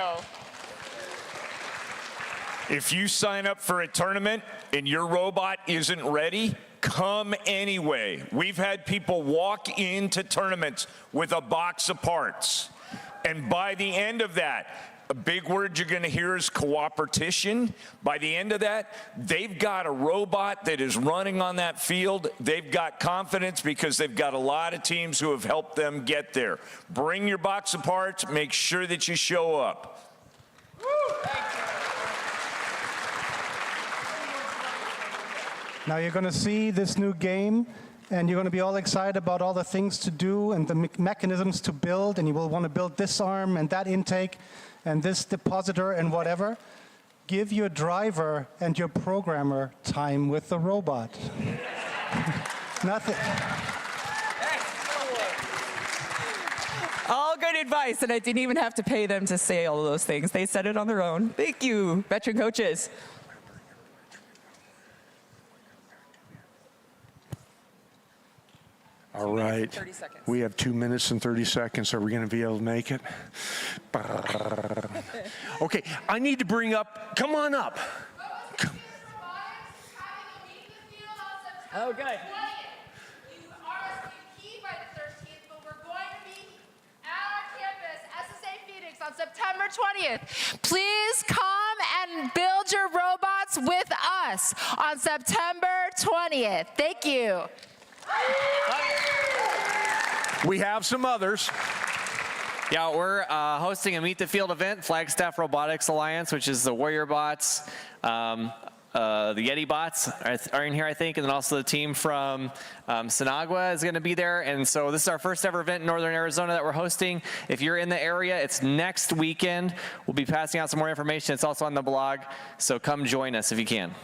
Speaker 11: If you sign up for a tournament and your robot isn't ready, come anyway. We've had people walk into tournaments with a box of parts. And by the end of that, A big word you're going to hear is cooperation. By the end of that, they've got a robot that is running on that field. They've got confidence because they've got a lot of teams who have helped them get there. Bring your box of parts. Make sure that you show up.
Speaker 12: Now you're going to see this new game, and you're going to be all excited about all the things to do and the mechanisms to build, and you will want to build this arm and that intake and this depositor and whatever. Give your driver and your programmer time with the robot. Nothing.
Speaker 7: All good advice, and I didn't even have to pay them to say all of those things. They said it on their own. Thank you, veteran coaches.
Speaker 8: All right. We have 2 minutes and 30 seconds. Are we going to be able to make it? Okay, I need to bring up, come on up.
Speaker 7: Oh, good.
Speaker 13: On September 20th. Please come and build your robots with us on September 20th. Thank you.
Speaker 8: We have some others.
Speaker 14: Yeah, we're hosting a Meet the Field event, Flagstaff Robotics Alliance, which is the Warrior Bots, the Yeti Bots are in here, I think, and then also the team from Sinagua is going to be there. And so this is our first ever event in Northern Arizona that we're hosting. If you're in the area, it's next weekend. We'll be passing out some more information. It's also on the blog, so come join us if you can.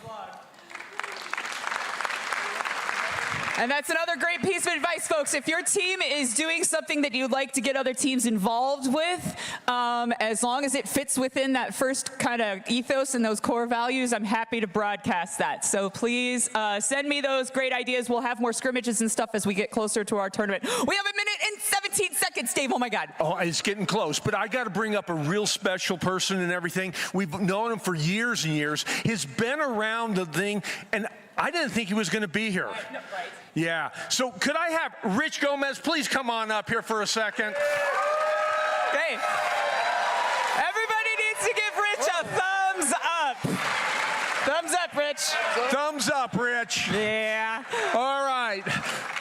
Speaker 7: And that's another great piece of advice, folks. If your team is doing something that you'd like to get other teams involved with, as long as it fits within that first kind of ethos and those core values, I'm happy to broadcast that. So please send me those great ideas. We'll have more scrimmages and stuff as we get closer to our tournament. We have 1 minute and 17 seconds, Dave. Oh, my God.
Speaker 8: Oh, it's getting close, but I got to bring up a real special person and everything. We've known him for years and years. He's been around the thing, and I didn't think he was going to be here. Yeah. So could I have Rich Gomez please come on up here for a second?
Speaker 7: Hey, everybody needs to give Rich a thumbs up. Thumbs up, Rich.
Speaker 8: Thumbs up, Rich.
Speaker 7: Yeah.
Speaker 8: All right.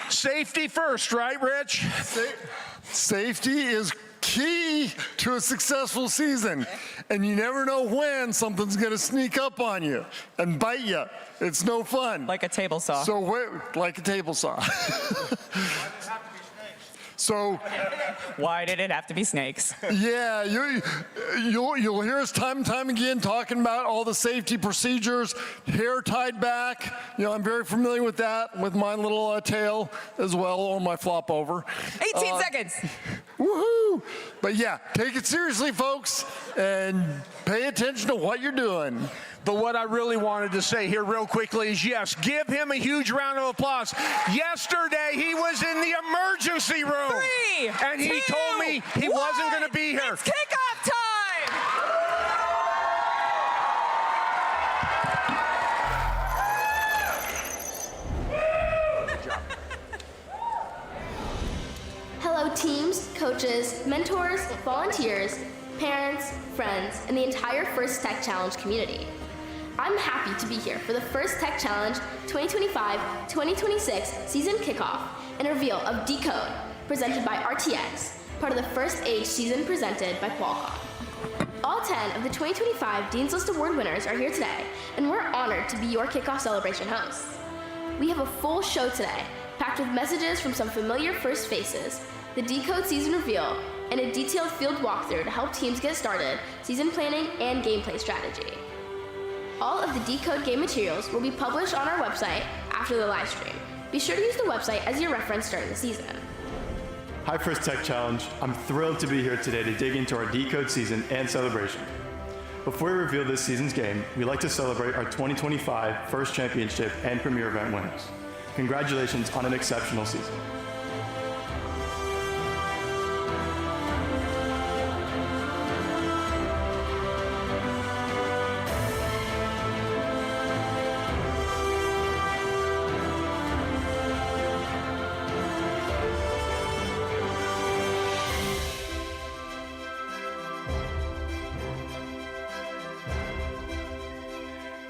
Speaker 8: Safety first, right, Rich?
Speaker 15: Safety is key to a successful season, and you never know when something's going to sneak up on you and bite you. It's no fun.
Speaker 7: Like a table saw.
Speaker 15: So like a table saw. So
Speaker 7: why did it have to be snakes?
Speaker 15: Yeah, you'll hear us time and time again talking about all the safety procedures, hair tied back. You know, I'm very familiar with that, with my little tail as well, or my flop over.
Speaker 7: 18 seconds.
Speaker 15: Woohoo! But yeah, take it seriously, folks, and pay attention to what you're doing.
Speaker 8: But what I really wanted to say here real quickly is, yes, give him a huge round of applause. Yesterday, he was in the emergency room.
Speaker 7: 3,
Speaker 8: and he
Speaker 7: 2,
Speaker 8: told me he wasn't going to be here.
Speaker 7: It's kickoff time!
Speaker 17: Hello teams, coaches, mentors, volunteers, parents, friends, and the entire First Tech Challenge community. I'm happy to be here for the First Tech Challenge 2025-2026 season kickoff and reveal of Decode, presented by RTX, part of the First Age season presented by Qualcomm. All 10 of the 2025 Dean's List Award winners are here today, and we're honored to be your kickoff celebration hosts. We have a full show today, packed with messages from some familiar first faces, the Decode season reveal, and a detailed field walkthrough to help teams get started, season planning, and gameplay strategy. All of the Decode game materials will be published on our website after the live stream. Be sure to use the website as your reference during the season.
Speaker 18: Hi First Tech Challenge. I'm thrilled to be here today to dig into our Decode season and celebration. Before we reveal this season's game, we'd like to celebrate our 2025 First Championship and Premier Event winners. Congratulations on an exceptional season.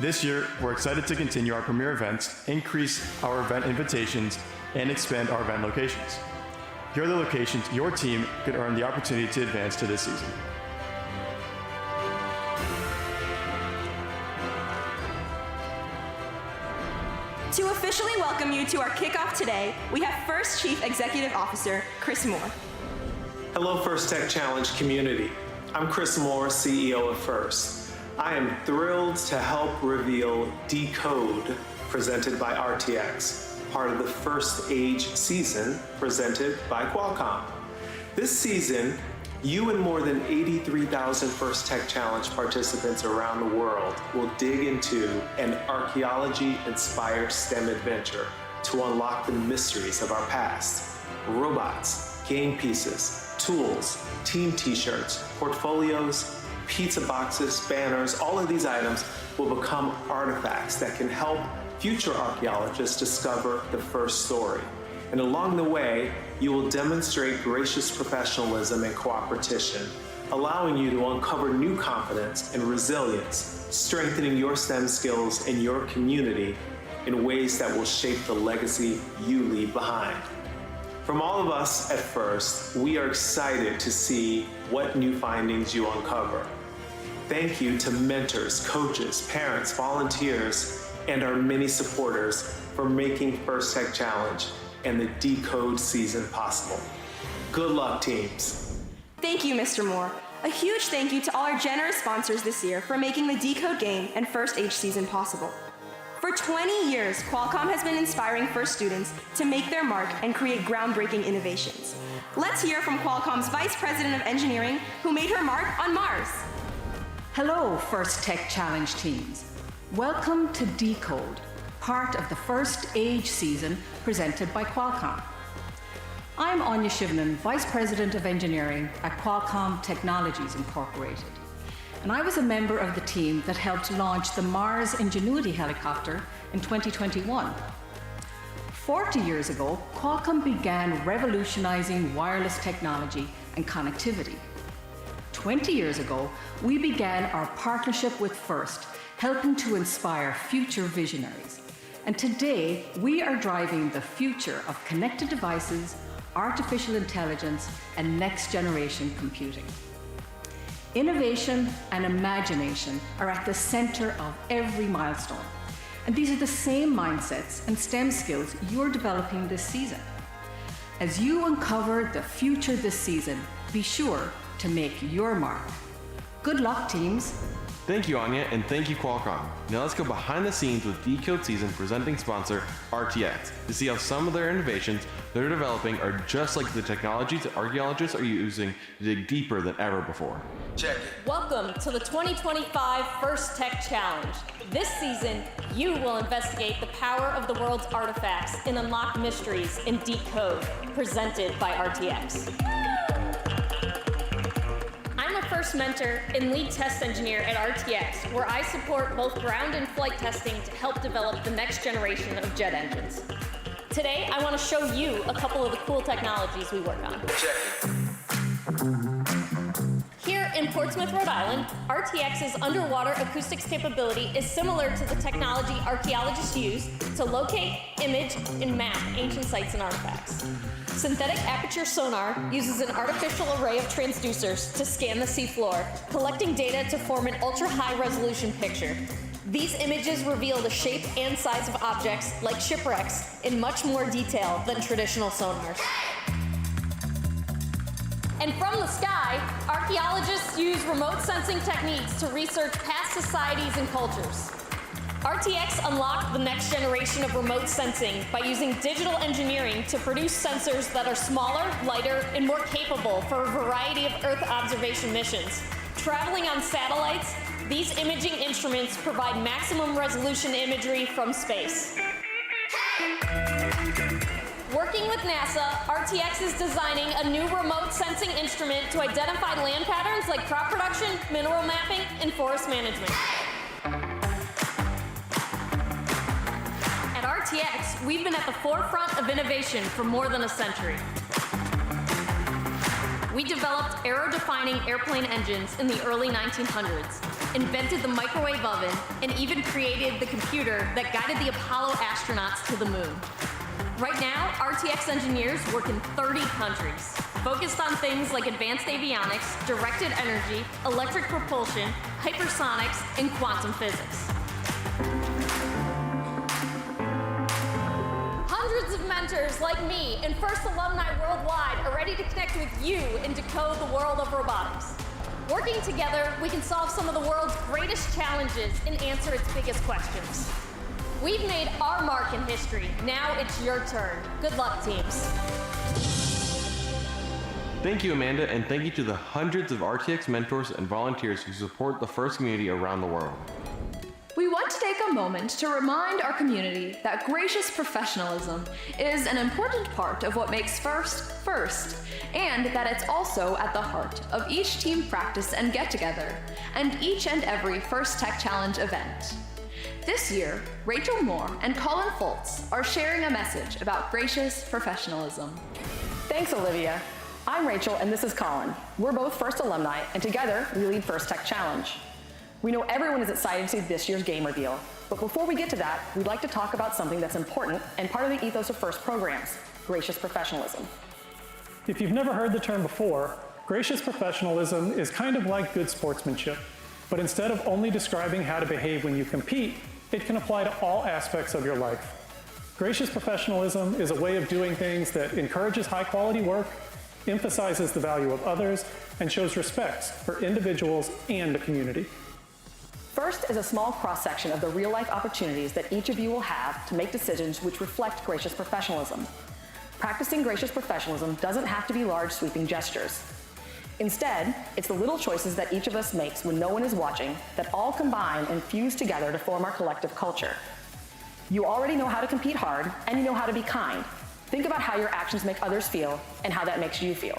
Speaker 18: This year, we're excited to continue our premier events, increase our event invitations, and expand our event locations. Here are the locations your team could earn the opportunity to advance to this season.
Speaker 1: To officially welcome you to our kickoff today, we have First Chief Executive Officer, Chris Moore.
Speaker 3: Hello, First Tech Challenge community. I'm Chris Moore, CEO of First. I am thrilled to help reveal Decode, presented by RTX, part of the First Age season presented by Qualcomm. This season, you and more than 83,000 First Tech Challenge participants around the world will dig into an archaeology-inspired STEM adventure to unlock the mysteries of our past. Robots, game pieces, tools, team t-shirts, portfolios, pizza boxes, banners, all of these items will become artifacts that can help future archaeologists discover the first story. And along the way, you will demonstrate gracious professionalism and cooperation, allowing you to uncover new confidence and resilience, strengthening your STEM skills in your community in ways that will shape the legacy you leave behind. From all of us at First, we are excited to see what new findings you uncover. Thank you to mentors, coaches, parents, volunteers, and our many supporters for making First Tech Challenge and the Decode season possible. Good luck, teams.
Speaker 1: Thank you, Mr. Moore. A huge thank you to all our generous sponsors this year for making the Decode game and First Age season possible. For 20 years, Qualcomm has been inspiring First students to make their mark and create groundbreaking innovations. Let's hear from Qualcomm's Vice President of Engineering, who made her mark on Mars.
Speaker 4: Hello, First Tech Challenge teams. Welcome to Decode, part of the First Age season presented by Qualcomm. I'm Anya Shivnan, Vice President of Engineering at Qualcomm Technologies Incorporated. And I was a member of the team that helped launch the Mars Ingenuity helicopter in 2021. 40 years ago, Qualcomm began revolutionizing wireless technology and connectivity. 20 years ago, we began our partnership with First, helping to inspire future visionaries. And today, we are driving the future of connected devices, artificial intelligence, and next-generation computing. Innovation and imagination are at the center of every milestone. And these are the same mindsets and STEM skills you're developing this season. As you uncover the future this season, be sure to make your mark. Good luck, teams.
Speaker 19: Thank you, Anya, and thank you, Qualcomm. Now let's go behind the scenes with Decode season presenting sponsor RTX to see how some of their innovations they're developing are just like the technologies that archaeologists are using to dig deeper than ever before.
Speaker 20: Check it. Welcome to the 2025 First Tech Challenge. This season, you will investigate the power of the world's artifacts and unlock mysteries in Decode, presented by RTX. I'm a First mentor and lead test engineer at RTX, where I support both ground and flight testing to help develop the next generation of jet engines. Today, I want to show you a couple of the cool technologies we work on. Here in Portsmouth, Rhode Island, RTX's underwater acoustics capability is similar to the technology archaeologists use to locate, image, and map ancient sites and artifacts. Synthetic aperture sonar uses an artificial array of transducers to scan the seafloor, collecting data to form an ultra-high resolution picture. These images reveal the shape and size of objects, like shipwrecks, in much more detail than traditional sonars. And from the sky, archaeologists use remote sensing techniques to research past societies and cultures. RTX unlocked the next generation of remote sensing by using digital engineering to produce sensors that are smaller, lighter, and more capable for a variety of Earth observation missions. Traveling on satellites, these imaging instruments provide maximum resolution imagery from space. Working with NASA, RTX is designing a new remote sensing instrument to identify land patterns like crop production, mineral mapping, and forest management. At RTX, we've been at the forefront of innovation for more than a century. We developed aero-defining airplane engines in the early 1900s, invented the microwave oven, and even created the computer that guided the Apollo astronauts to the moon. Right now, RTX engineers work in 30 countries, focused on things like advanced avionics, directed energy, electric propulsion, hypersonics, and quantum physics. Hundreds of mentors like me and First alumni worldwide are ready to connect with you and decode the world of robotics. Working together, we can solve some of the world's greatest challenges and answer its biggest questions. We've made our mark in history. Now it's your turn. Good luck, teams.
Speaker 19: Thank you, Amanda, and thank you to the hundreds of RTX mentors and volunteers who support the FIRST community around the world.
Speaker 5: We want to take a moment to remind our community that gracious professionalism is an important part of what makes FIRST, FIRST, and that it's also at the heart of each team practice and get-together, and each and every FIRST Tech Challenge event. This year, Rachel Moore and Colin Foltz are sharing a message about gracious professionalism.
Speaker 6: Thanks, Olivia. I'm Rachel, and this is Colin. We're both FIRST alumni, and together we lead FIRST Tech Challenge. We know everyone is excited to see this year's game reveal, but before we get to that, we'd like to talk about something that's important and part of the ethos of FIRST programs, gracious professionalism.
Speaker 21: If you've never heard the term before, gracious professionalism is kind of like good sportsmanship, but instead of only describing how to behave when you compete, it can apply to all aspects of your life. Gracious professionalism is a way of doing things that encourages high-quality work, emphasizes the value of others, and shows respect for individuals and the community.
Speaker 6: FIRST is a small cross-section of the real-life opportunities that each of you will have to make decisions which reflect gracious professionalism. Practicing gracious professionalism doesn't have to be large, sweeping gestures. Instead, it's the little choices that each of us makes when no one is watching that all combine and fuse together to form our collective culture. You already know how to compete hard, and you know how to be kind. Think about how your actions make others feel and how that makes you feel.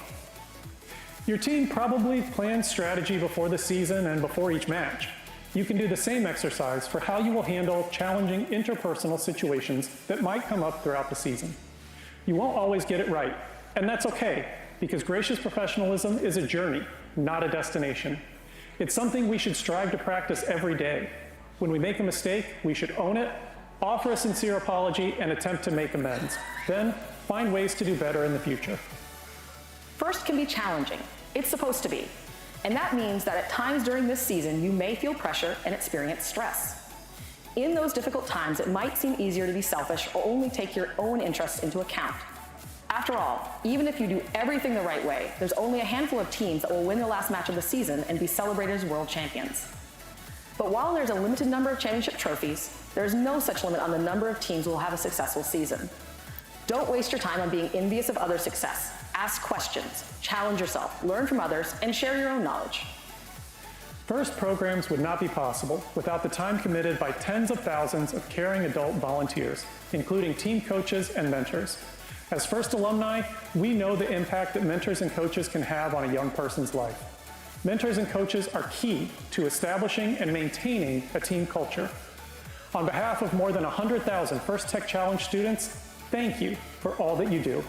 Speaker 21: Your team probably plans strategy before the season and before each match. You can do the same exercise for how you will handle challenging interpersonal situations that might come up throughout the season. You won't always get it right, and that's okay, because gracious professionalism is a journey, not a destination. It's something we should strive to practice every day. When we make a mistake, we should own it, offer a sincere apology, and attempt to make amends. Then, find ways to do better in the future.
Speaker 6: FIRST can be challenging. It's supposed to be. And that means that at times during this season, you may feel pressure and experience stress. In those difficult times, it might seem easier to be selfish or only take your own interests into account. After all, even if you do everything the right way, there's only a handful of teams that will win the last match of the season and be celebrated as world champions. But while there's a limited number of championship trophies, there's no such limit on the number of teams who will have a successful season. Don't waste your time on being envious of others' success. Ask questions, challenge yourself, learn from others, and share your own knowledge.
Speaker 21: FIRST programs would not be possible without the time committed by tens of thousands of caring adult volunteers, including team coaches and mentors. As FIRST alumni, we know the impact that mentors and coaches can have on a young person's life. Mentors and coaches are key to establishing and maintaining a team culture. On behalf of more than 100,000 FIRST Tech Challenge students, thank you for all that you do.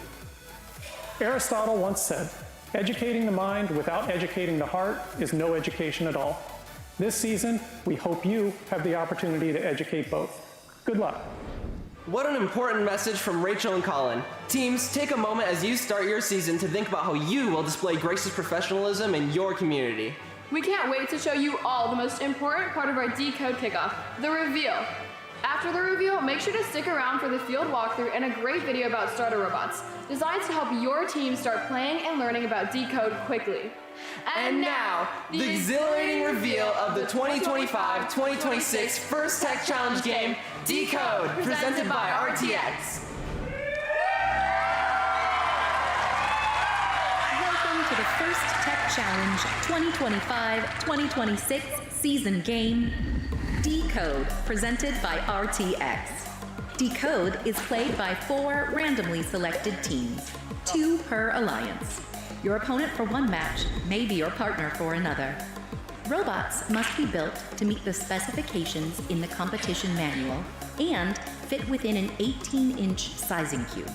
Speaker 21: Aristotle once said, "Educating the mind without educating the heart is no education at all." This season, we hope you have the opportunity to educate both. Good luck.
Speaker 22: What an important message from Rachel and Colin. Teams, take a moment as you start your season to think about how you will display gracious professionalism in your community.
Speaker 29: We can't wait to show you all the most important part of our Decode Kickoff, the reveal. After the reveal, make sure to stick around for the field walkthrough and a great video about starter robots, designed to help your team start playing and learning about Decode quickly.
Speaker 22: And now, the exhilarating reveal of the 2025-2026 FIRST Tech Challenge game, Decode, presented by RTX.
Speaker 23: Welcome to the FIRST Tech Challenge 2025-2026 season game, Decode, presented by RTX. Decode is played by 4 randomly selected teams, 2 per alliance. Your opponent for one match may be your partner for another. Robots must be built to meet the specifications in the competition manual and fit within an 18-inch sizing cube.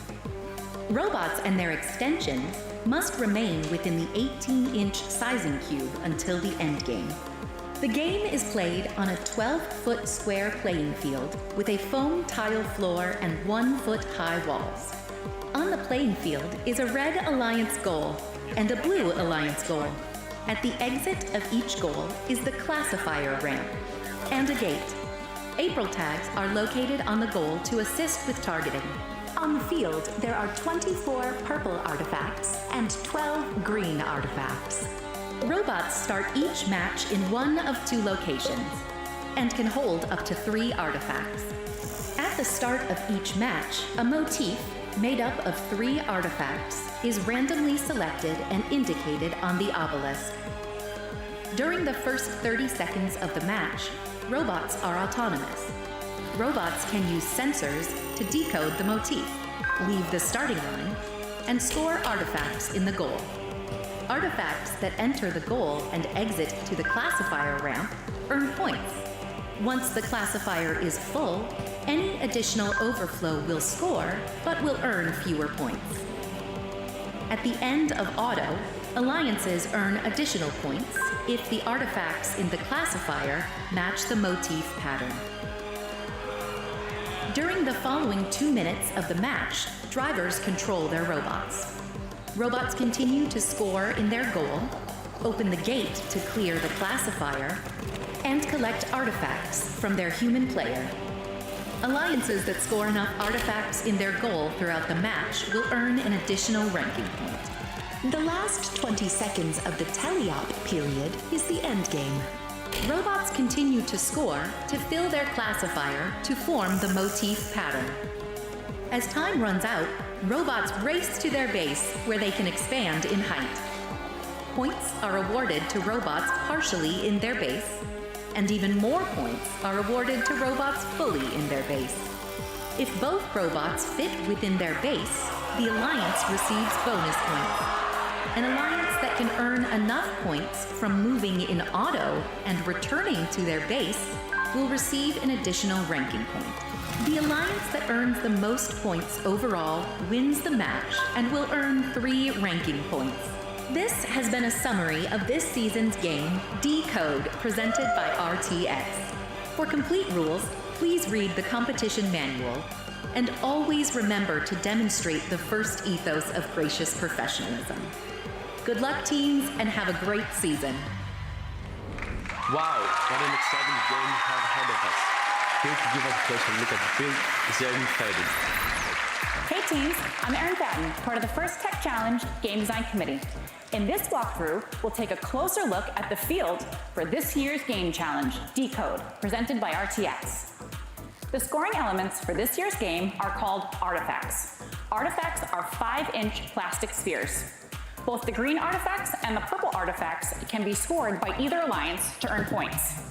Speaker 23: Robots and their extensions must remain within the 18-inch sizing cube until the endgame. The game is played on a 12-foot square playing field with a foam tile floor and 1-foot-high walls. On the playing field is a red Alliance goal and a blue Alliance goal. At the exit of each goal is the classifier ramp and a gate. April tags are located on the goal to assist with targeting. On the field, there are 24 purple artifacts and 12 green artifacts. Robots start each match in one of 2 locations and can hold up to 3 artifacts. At the start of each match, a motif made up of 3 artifacts is randomly selected and indicated on the obelisk. During the first 30 seconds of the match, robots are autonomous. Robots can use sensors to decode the motif, leave the starting line, and score artifacts in the goal. Artifacts that enter the goal and exit to the classifier ramp earn points. Once the classifier is full, any additional overflow will score, but will earn fewer points. At the end of auto, alliances earn additional points if the artifacts in the classifier match the motif pattern. During the following 2 minutes of the match, drivers control their robots. Robots continue to score in their goal, open the gate to clear the classifier, and collect artifacts from their human player. Alliances that score enough artifacts in their goal throughout the match will earn an additional ranking point. The last 20 seconds of the teleop period is the endgame. Robots continue to score to fill their classifier to form the motif pattern. As time runs out, robots race to their base where they can expand in height. Points are awarded to robots partially in their base, and even more points are awarded to robots fully in their base. If both robots fit within their base, the alliance receives bonus points. An alliance that can earn enough points from moving in auto and returning to their base will receive an additional ranking point. The alliance that earns the most points overall wins the match and will earn 3 ranking points. This has been a summary of this season's game, Decode, presented by RTX. For complete rules, please read the competition manual, and always remember to demonstrate the first ethos of gracious professionalism. Good luck, teams, and have a great season.
Speaker 19: Wow, what an exciting game you have ahead of us. Here to give us a closer look at the field is Erin Fadden.
Speaker 2: Hey teams, I'm Erin Fadden, part of the First Tech Challenge Game Design Committee. In this walkthrough, we'll take a closer look at the field for this year's game challenge, Decode, presented by RTX. The scoring elements for this year's game are called artifacts. Artifacts are 5-inch plastic spheres. Both the green artifacts and the purple artifacts can be scored by either alliance to earn points.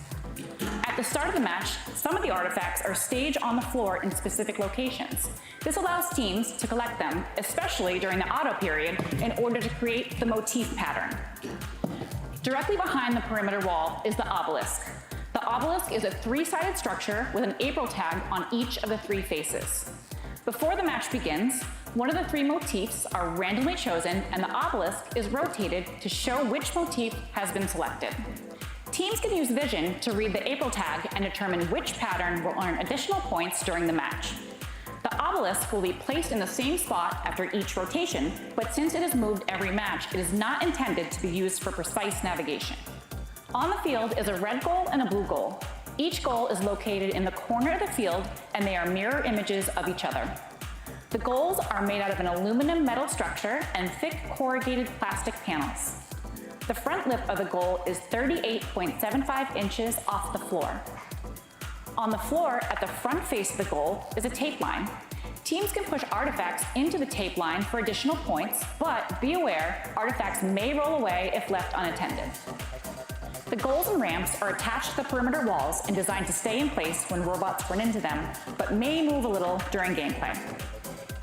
Speaker 2: At the start of the match, some of the artifacts are staged on the floor in specific locations. This allows teams to collect them, especially during the auto period, in order to create the motif pattern. Directly behind the perimeter wall is the obelisk. The obelisk is a 3-sided structure with an April tag on each of the 3 faces. Before the match begins, one of the 3 motifs are randomly chosen and the obelisk is rotated to show which motif has been selected. Teams can use vision to read the April tag and determine which pattern will earn additional points during the match. The obelisk will be placed in the same spot after each rotation, but since it is moved every match, it is not intended to be used for precise navigation. On the field is a red goal and a blue goal. Each goal is located in the corner of the field and they are mirror images of each other. The goals are made out of an aluminum metal structure and thick corrugated plastic panels. The front lip of the goal is 38.75 inches off the floor. On the floor at the front face of the goal is a tape line. Teams can push artifacts into the tape line for additional points, but be aware, artifacts may roll away if left unattended. The goals and ramps are attached to the perimeter walls and designed to stay in place when robots run into them, but may move a little during gameplay.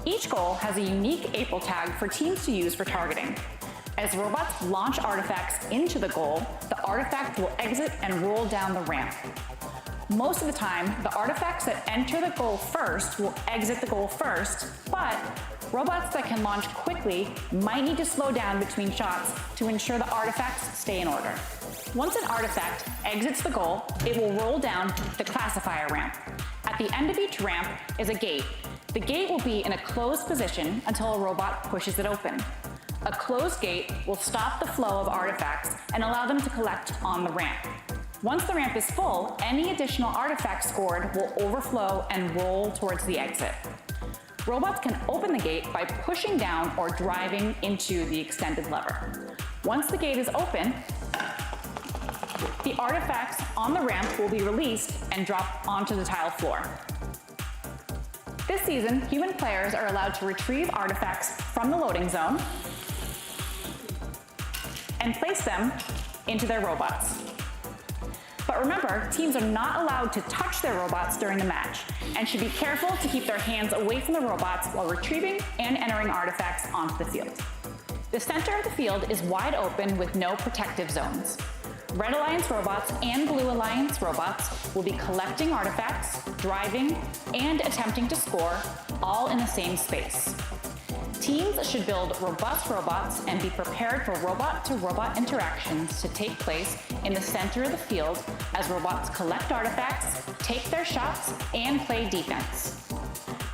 Speaker 2: Each goal has a unique April tag for teams to use for targeting. As robots launch artifacts into the goal, the artifact will exit and roll down the ramp. Most of the time, the artifacts that enter the goal first will exit the goal first, but robots that can launch quickly might need to slow down between shots to ensure the artifacts stay in order. Once an artifact exits the goal, it will roll down the classifier ramp. At the end of each ramp is a gate. The gate will be in a closed position until a robot pushes it open. A closed gate will stop the flow of artifacts and allow them to collect on the ramp. Once the ramp is full, any additional artifacts scored will overflow and roll towards the exit. Robots can open the gate by pushing down or driving into the extended lever. Once the gate is open, the artifacts on the ramp will be released and drop onto the tile floor. This season, human players are allowed to retrieve artifacts from the loading zone and place them into their robots. But remember, teams are not allowed to touch their robots during the match and should be careful to keep their hands away from the robots while retrieving and entering artifacts onto the field. The center of the field is wide open with no protective zones. Red Alliance robots and Blue Alliance robots will be collecting artifacts, driving, and attempting to score, all in the same space. Teams should build robust robots and be prepared for robot-to-robot interactions to take place in the center of the field as robots collect artifacts, take their shots, and play defense.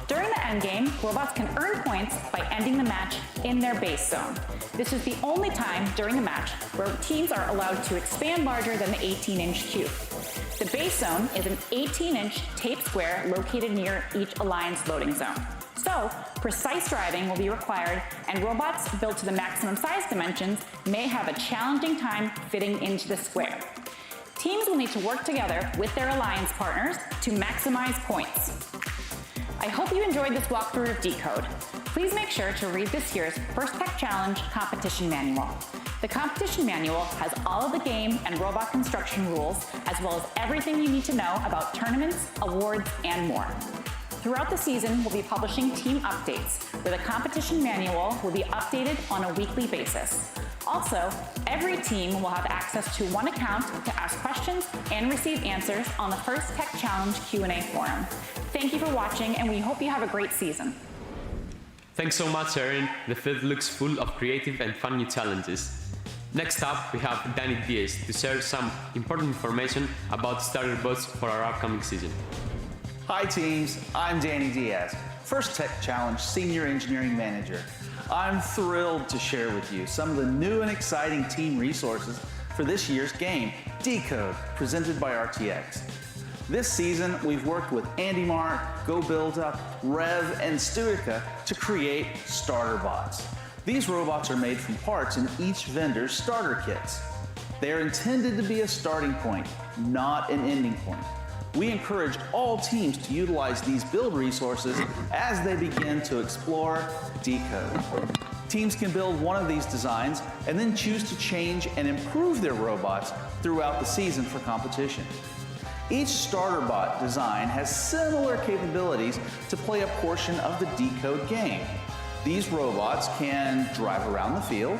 Speaker 2: During the endgame, robots can earn points by ending the match in their base zone. This is the only time during the match where teams are allowed to expand larger than the 18-inch cube. The base zone is an 18-inch taped square located near each Alliance loading zone. So, precise driving will be required, and robots built to the maximum size dimensions may have a challenging time fitting into the square. Teams will need to work together with their Alliance partners to maximize points. I hope you enjoyed this walkthrough of Decode. Please make sure to read this year's First Tech Challenge competition manual. The competition manual has all of the game and robot construction rules, as well as everything you need to know about tournaments, awards, and more. Throughout the season, we'll be publishing team updates, where the competition manual will be updated on a weekly basis. Also, every team will have access to one account to ask questions and receive answers on the First Tech Challenge Q&A forum. Thank you for watching, and we hope you have a great season.
Speaker 9: Thanks so much, Erin. The field looks full of creative and fun new challenges. Next up, we have Danny Diaz to share some important information about starter bots for our upcoming season.
Speaker 10: Hi teams, I'm Danny Diaz, First Tech Challenge Senior Engineering Manager. I'm thrilled to share with you some of the new and exciting team resources for this year's game, Decode, presented by RTX. This season, we've worked with Andy Mark, Go Build Up, Rev, and Studica to create starter bots. These robots are made from parts in each vendor's starter kits. They are intended to be a starting point, not an ending point. We encourage all teams to utilize these build resources as they begin to explore Decode. Teams can build one of these designs and then choose to change and improve their robots throughout the season for competition. Each starter bot design has similar capabilities to play a portion of the Decode game. These robots can drive around the field,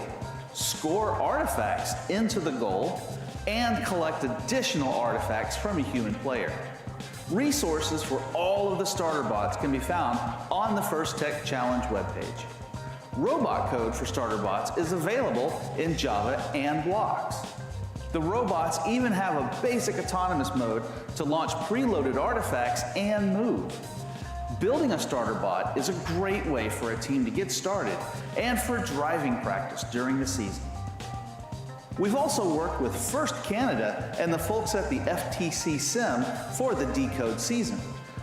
Speaker 10: score artifacts into the goal, and collect additional artifacts from a human player. Resources for all of the starter bots can be found on the First Tech Challenge webpage. Robot code for starter bots is available in Java and blocks. The robots even have a basic autonomous mode to launch preloaded artifacts and move. Building a starter bot is a great way for a team to get started and for driving practice during the season. We've also worked with First Canada and the folks at the FTC Sim for the Decode season.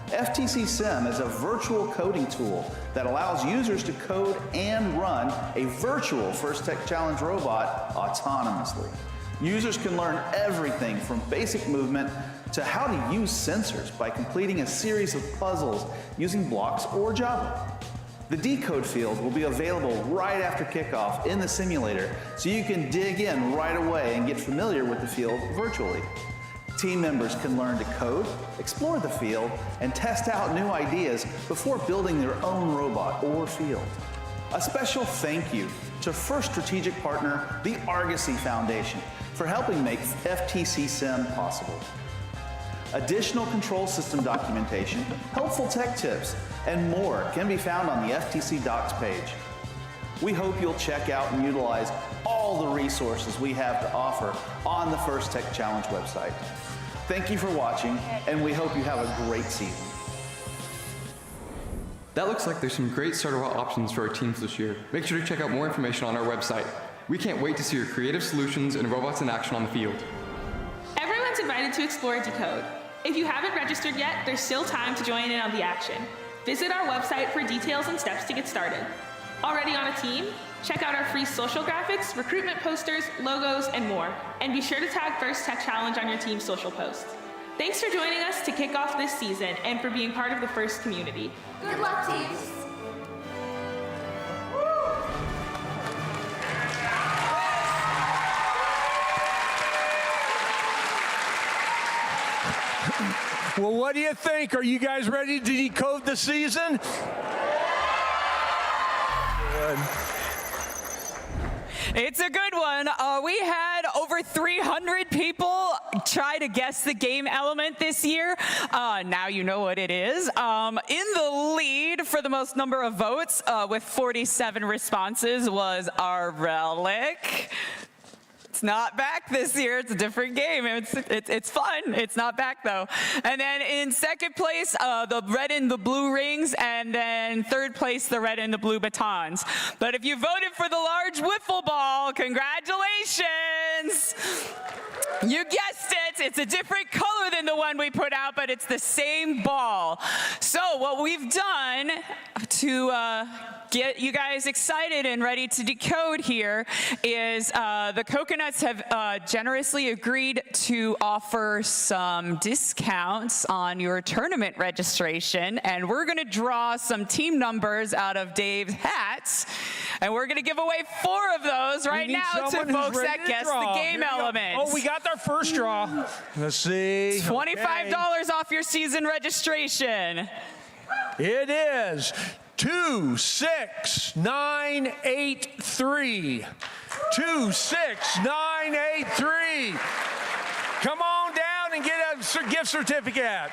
Speaker 10: FTC Sim is a virtual coding tool that allows users to code and run a virtual First Tech Challenge robot autonomously. Users can learn everything from basic movement to how to use sensors by completing a series of puzzles using blocks or Java. The Decode field will be available right after kickoff in the simulator, so you can dig in right away and get familiar with the field virtually. Team members can learn to code, explore the field, and test out new ideas before building their own robot or field. A special thank you to First Strategic Partner, the Argosy Foundation, for helping make FTC Sim possible. Additional control system documentation, helpful tech tips, and more can be found on the FTC Docs page. We hope you'll check out and utilize all the resources we have to offer on the First Tech Challenge website. Thank you for watching, and we hope you have a great season.
Speaker 11: That looks like there's some great starter robot options for our teams this year. Make sure to check out more information on our website. We can't wait to see your creative solutions and robots in action on the field.
Speaker 12: Everyone's invited to explore Decode. If you haven't registered yet, there's still time to join in on the action. Visit our website for details and steps to get started. Already on a team? Check out our free social graphics, recruitment posters, logos, and more. And be sure to tag First Tech Challenge on your team's social posts. Thanks for joining us to kick off this season and for being part of the First community.
Speaker 17: Good luck, teams.
Speaker 8: Well, what do you think? Are you guys ready to decode the season? Good.
Speaker 7: It's a good one. We had over 300 people try to guess the game element this year. Now you know what it is. In the lead for the most number of votes with 47 responses was our relic. It's not back this year. It's a different game. It's fun. It's not back though. And then in second place, the red and the blue rings, and then third place, the red and the blue batons. But if you voted for the large wiffle ball, congratulations. You guessed it. It's a different color than the one we put out, but it's the same ball. So what we've done to get you guys excited and ready to decode here is the Coconuts have generously agreed to offer some discounts on your tournament registration, and we're going to draw some team numbers out of Dave's hats, and we're going to give away 4 of those right now to folks that guess the game element.
Speaker 8: Oh, we got our first draw. Let's see.
Speaker 7: $25 off your season registration.
Speaker 8: It is 26983. 26983. Come on down and get a gift certificate.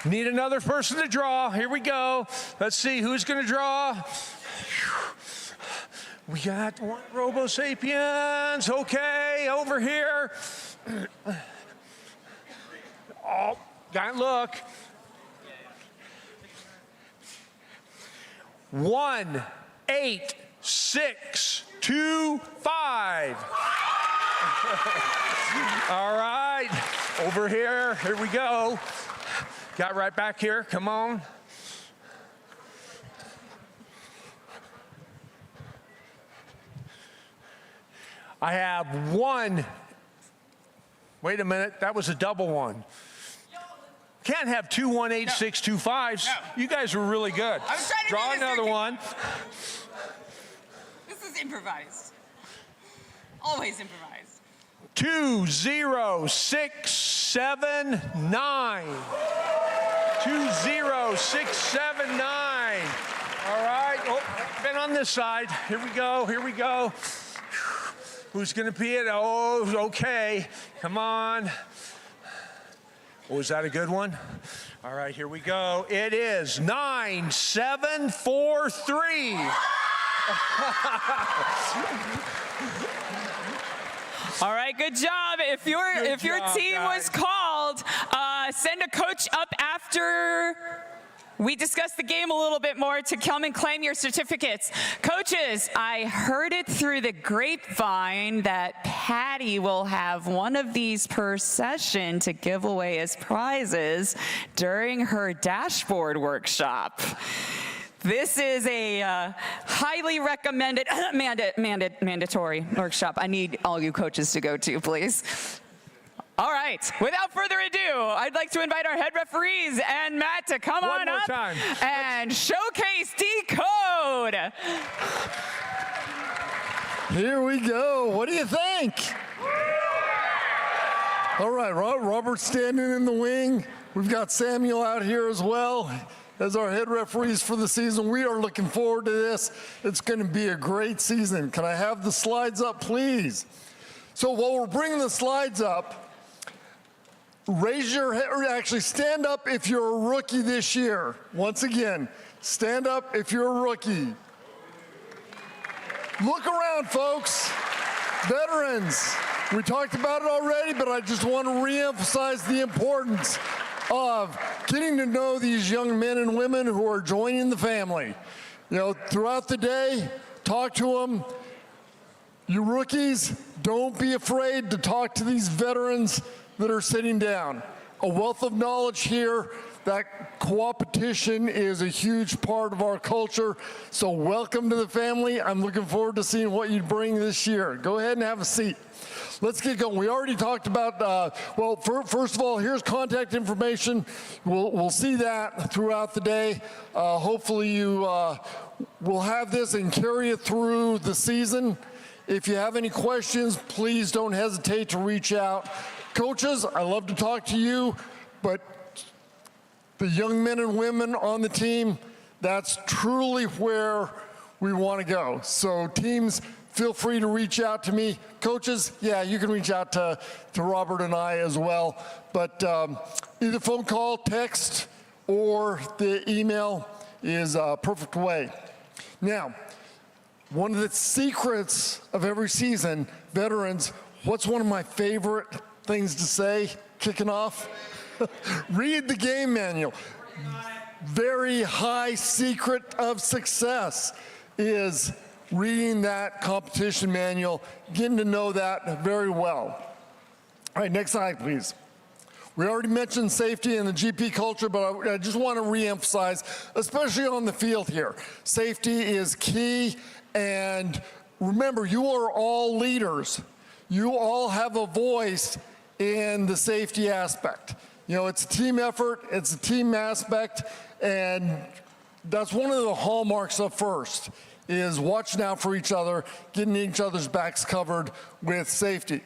Speaker 8: Need another person to draw. Here we go. Let's see who's going to draw. We got one Robo Sapiens. Okay, over here. Oh, gotta look. 18625. All right, over here. Here we go. Got right back here. Come on. I have one. Wait a minute, that was a double one. Can't have 2 18625s. No. You guys were really good.
Speaker 7: I was trying to
Speaker 8: draw another one.
Speaker 7: This is improvised. Always improvised.
Speaker 8: 20679. 20679. All right. Oh, been on this side. Here we go. Here we go. Who's going to be it? Oh, okay. Come on. Oh, is that a good one? All right, here we go. It is 9743.
Speaker 7: All right, good job. If your team was called, send a coach up after we discussed the game a little bit more to come and claim your certificates. Coaches, I heard it through the grapevine that Patty will have one of these per session to give away as prizes during her dashboard workshop. This is a highly recommended, mandatory workshop. I need all you coaches to go to, please. All right, without further ado, I'd like to invite our head referees and Matt to come on up and showcase Decode.
Speaker 15: Here we go. What do you think? All right, Robert's standing in the wing. We've got Samuel out here as well as our head referees for the season. We are looking forward to this. It's going to be a great season. Can I have the slides up, please? So while we're bringing the slides up, raise your hand, or actually stand up if you're a rookie this year. Once again, stand up if you're a rookie. Look around, folks. Veterans, we talked about it already, but I just want to reemphasize the importance of getting to know these young men and women who are joining the family. You know, throughout the day, talk to them. You rookies, don't be afraid to talk to these veterans that are sitting down. A wealth of knowledge here. That co-opetition is a huge part of our culture. So welcome to the family. I'm looking forward to seeing what you bring this year. Go ahead and have a seat. Let's get going. We already talked about, first of all, here's contact information. We'll see that throughout the day. Hopefully you will have this and carry it through the season. If you have any questions, please don't hesitate to reach out. Coaches, I love to talk to you, but the young men and women on the team, that's truly where we want to go. So teams, feel free to reach out to me. Coaches, yeah, you can reach out to Robert and I as well. But either phone call, text, or the email is a perfect way. Now, one of the secrets of every season, veterans, what's one of my favorite things to say kicking off? Read the game manual. Very high secret of success is reading that competition manual, getting to know that very well. All right, next slide, please. We already mentioned safety and the GP culture, but I just want to reemphasize, especially on the field here, safety is key. And remember, you are all leaders. You all have a voice in the safety aspect. You know, it's a team effort, it's a team aspect, and that's one of the hallmarks of FIRST, is watching out for each other, getting each other's backs covered with safety.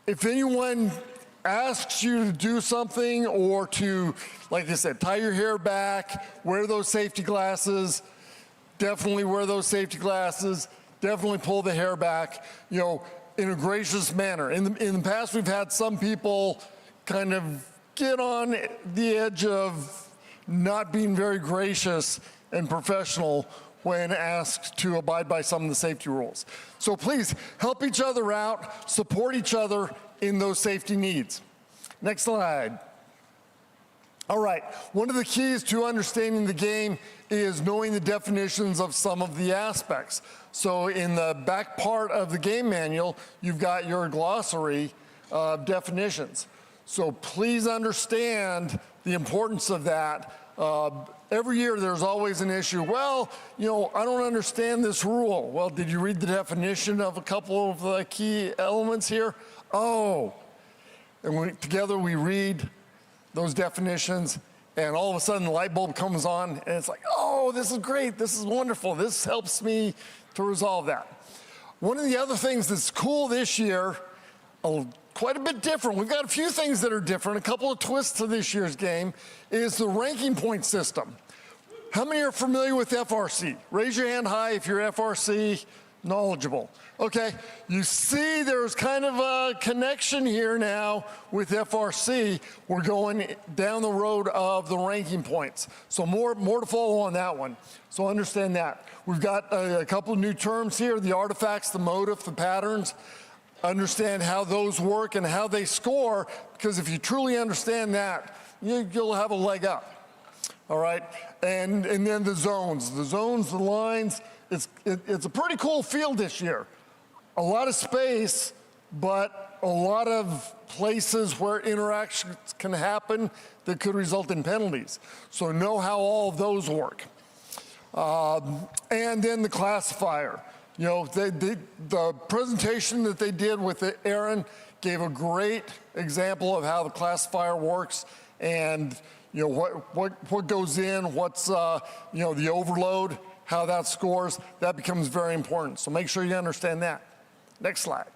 Speaker 15: If anyone asks you to do something or to, like I said, tie your hair back, wear those safety glasses, definitely wear those safety glasses, definitely pull the hair back, you know, in a gracious manner. In the past, we've had some people kind of get on the edge of not being very gracious and professional when asked to abide by some of the safety rules. So please help each other out, support each other in those safety needs. Next slide. All right, one of the keys to understanding the game is knowing the definitions of some of the aspects. So in the back part of the game manual, you've got your glossary of definitions. So please understand the importance of that. Every year there's always an issue. Well, you know, I don't understand this rule. Well, did you read the definition of a couple of the key elements here? Oh, and together we read those definitions, and all of a sudden the light bulb comes on, and it's like, oh, this is great, this is wonderful, this helps me to resolve that. One of the other things that's cool this year, quite a bit different, we've got a few things that are different, a couple of twists to this year's game, is the ranking point system. How many are familiar with FRC? Raise your hand high if you're FRC knowledgeable. Okay, you see there's kind of a connection here now with FRC. We're going down the road of the ranking points. So more to follow on that one. So understand that. We've got a couple of new terms here, the artifacts, the motif, the patterns. Understand how those work and how they score, because if you truly understand that, you'll have a leg up. All right, and then the zones, the lines, it's a pretty cool field this year. A lot of space, but a lot of places where interactions can happen that could result in penalties. So know how all of those work. And then the classifier. You know, the presentation that they did with Aaron gave a great example of how the classifier works, and you know what goes in, what's you know, the overload, how that scores. That becomes very important. So make sure you understand that. Next slide.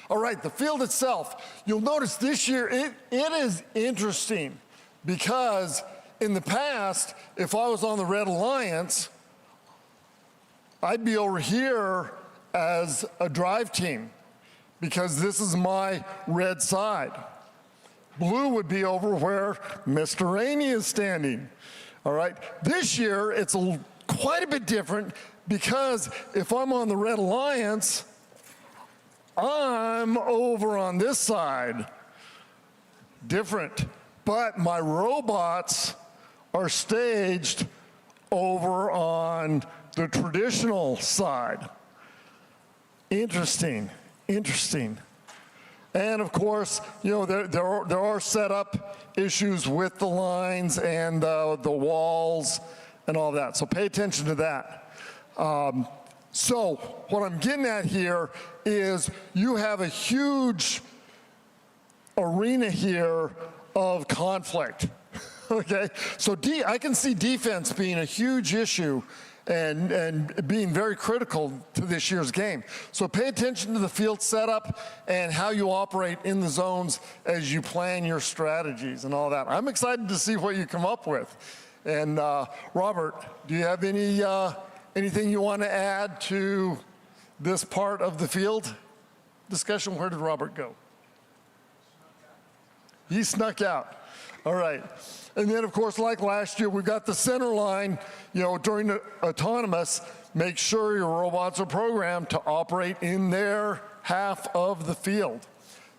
Speaker 15: All right, the field itself. You'll notice this year it is interesting, because in the past, if I was on the Red Alliance, I'd be over here as a drive team, because this is my red side. Blue would be over where Mr. Rainey is standing. All right. This year, it's quite a bit different because if I'm on the Red Alliance, I'm over on this side. Different. But my robots are staged over on the traditional side. Interesting. And of course, there are setup issues with the lines and the walls and all that. So pay attention to that. So what I'm getting at here is you have a huge arena here of conflict. Okay, so I can see defense being a huge issue and being very critical to this year's game. So pay attention to the field setup and how you operate in the zones as you plan your strategies and all that. I'm excited to see what you come up with. And Robert, do you have anything you want to add to this part of the field discussion? Where did Robert go? He snuck out. All right. And then, of course, like last year, we've got the center line, during the autonomous, make sure your robots are programmed to operate in their half of the field.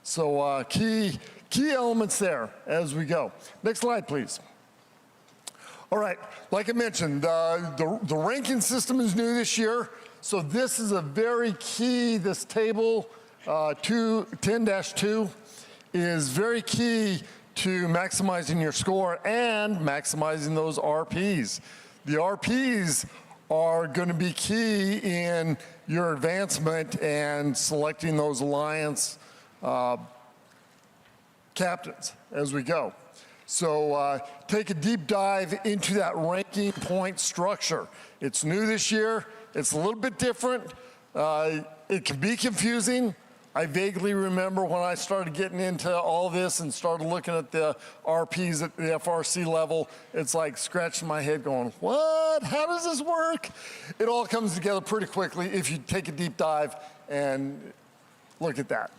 Speaker 15: So key elements there as we go. Next slide, please. All right, like I mentioned, the ranking system is new this year. So this is a very key, this table 10-2 is very key to maximizing your score and maximizing those RPs. The RPs are going to be key in your advancement and selecting those alliance captains as we go. So take a deep dive into that ranking point structure. It's new this year. It's a little bit different. It can be confusing. I vaguely remember when I started getting into all this and started looking at the RPs at the FRC level, it's like scratching my head going, what? How does this work? It all comes together pretty quickly if you take a deep dive and look at that.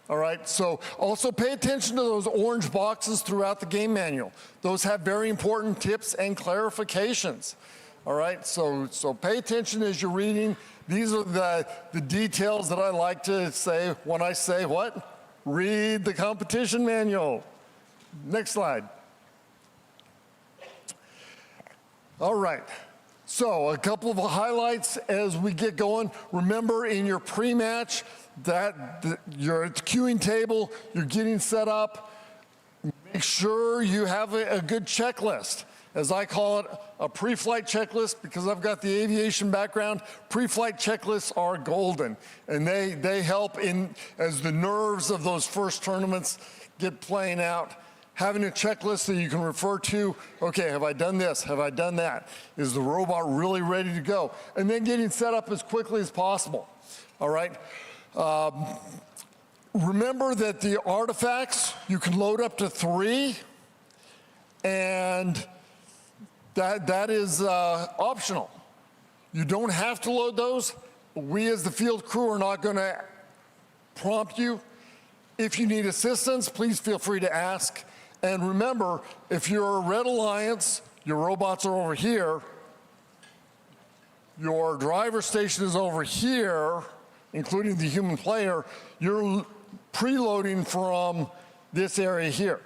Speaker 15: All right, so also pay attention to those orange boxes throughout the game manual. Those have very important tips and clarifications. All right, so pay attention as you're reading. These are the details that I like to say when I say what? Read the competition manual. Next slide. All right, so a couple of highlights as we get going. Remember in your pre-match that you're at the queuing table, you're getting set up. Make sure you have a good checklist. As I call it, a pre-flight checklist, because I've got the aviation background. Pre-flight checklists are golden, and they help as the nerves of those first tournaments get playing out. Having a checklist that you can refer to, okay, have I done this? Have I done that? Is the robot really ready to go? And then getting set up as quickly as possible, all right? Remember that the artifacts, you can load up to 3, and that is optional. You don't have to load those. We as the field crew are not going to prompt you. If you need assistance, please feel free to ask. And remember, if you're a Red Alliance, your robots are over here, your driver station is over here, including the human player, you're preloading from this area here.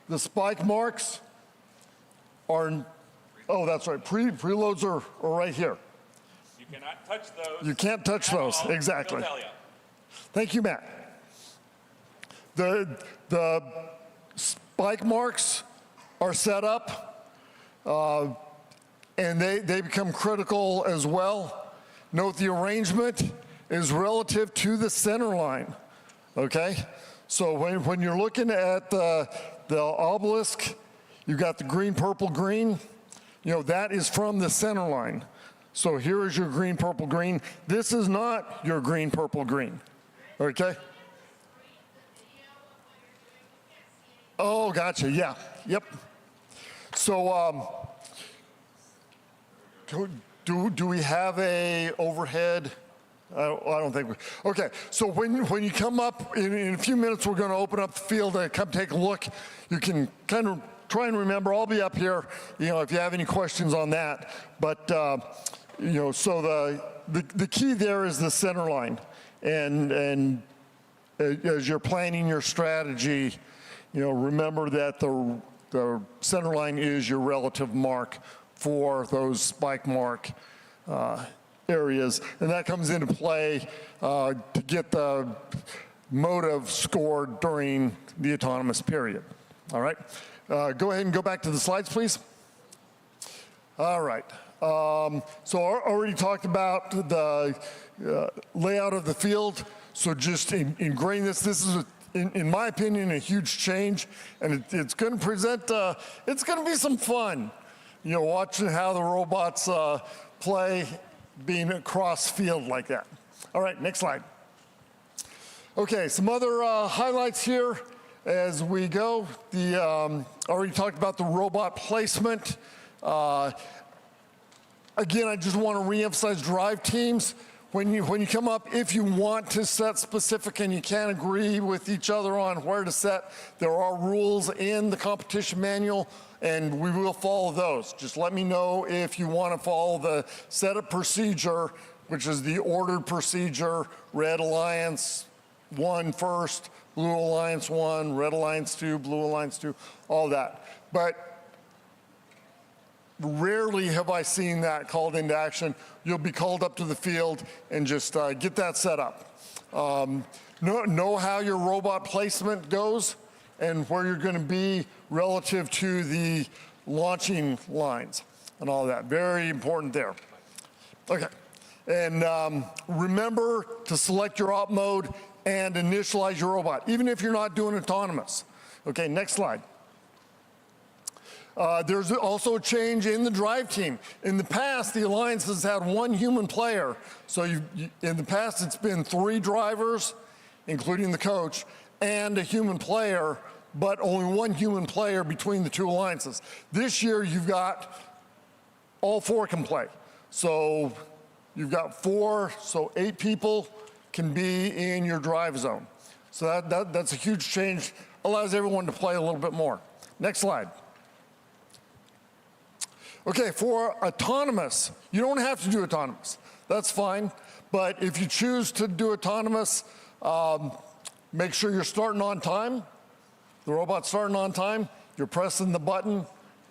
Speaker 15: The spike marks are, oh, that's right, preloads are right here.
Speaker 13: You cannot touch those.
Speaker 15: You can't touch those, exactly. Thank you, Matt. The spike marks are set up, and they become critical as well. Note the arrangement is relative to the center line, okay? So when you're looking at the obelisk, you've got the green, purple, green. That is from the center line. So here is your green, purple, green. This is not your green, purple, green, okay? Oh, gotcha, yeah, yep. So do we have a overhead I don't think okay, so when you come up, in a few minutes, we're going to open up the field and come take a look. You can kind of try and remember. I'll be up here, if you have any questions on that. But, so the key there is the center line. And as you're planning your strategy, remember that the center line is your relative mark for those spike mark areas, and that comes into play to get the motive scored during the autonomous period. All right, go ahead and go back to the slides, please. All right, so I already talked about the layout of the field, so just ingrain this. This is, in my opinion, a huge change, and it's going to present, it's going to be some fun, watching how the robots play being across field like that. All right, next slide. Okay, some other highlights here as we go. Already talked about the robot placement. Again, I just want to reemphasize drive teams. When you come up, if you want to set specific and you can't agree with each other on where to set, there are rules in the competition manual, and we will follow those. Just let me know if you want to follow the setup procedure, which is the ordered procedure: Red Alliance 1 first, Blue Alliance 1, Red Alliance 2, Blue Alliance 2, all that. But rarely have I seen that called into action. You'll be called up to the field and just get that set up. Know how your robot placement goes and where you're going to be relative to the launching lines and all that. Very important there. Okay, and remember to select your op mode and initialize your robot, even if you're not doing autonomous. Okay, next slide. There's also a change in the drive team. In the past, the Alliance has had one human player. So in the past, it's been 3 drivers, including the coach, and a human player, but only one human player between the 2 alliances. This year, you've got all 4 can play. So you've got 4, so 8 people can be in your drive zone. So that's a huge change, allows everyone to play a little bit more. Next slide. Okay, for autonomous, you don't have to do autonomous. That's fine. But if you choose to do autonomous, make sure you're starting on time. The robot's starting on time. You're pressing the button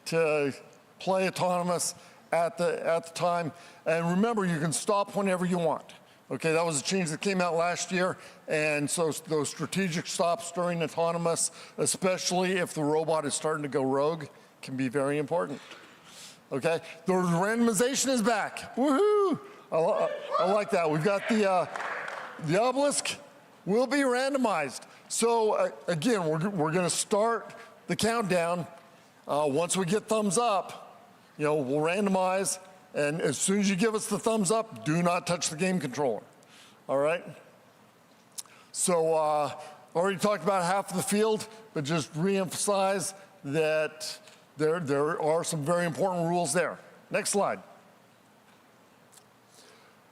Speaker 15: to play autonomous at the time. And remember, you can stop whenever you want. Okay, that was a change that came out last year. And so those strategic stops during autonomous, especially if the robot is starting to go rogue, can be very important. Okay, the randomization is back. Woohoo! I like that. We've got the obelisk will be randomized. So again, we're going to start the countdown. Once we get thumbs up, we'll randomize. And as soon as you give us the thumbs up, do not touch the game controller. All right? So already talked about half of the field, but just reemphasize that there are some very important rules there. Next slide.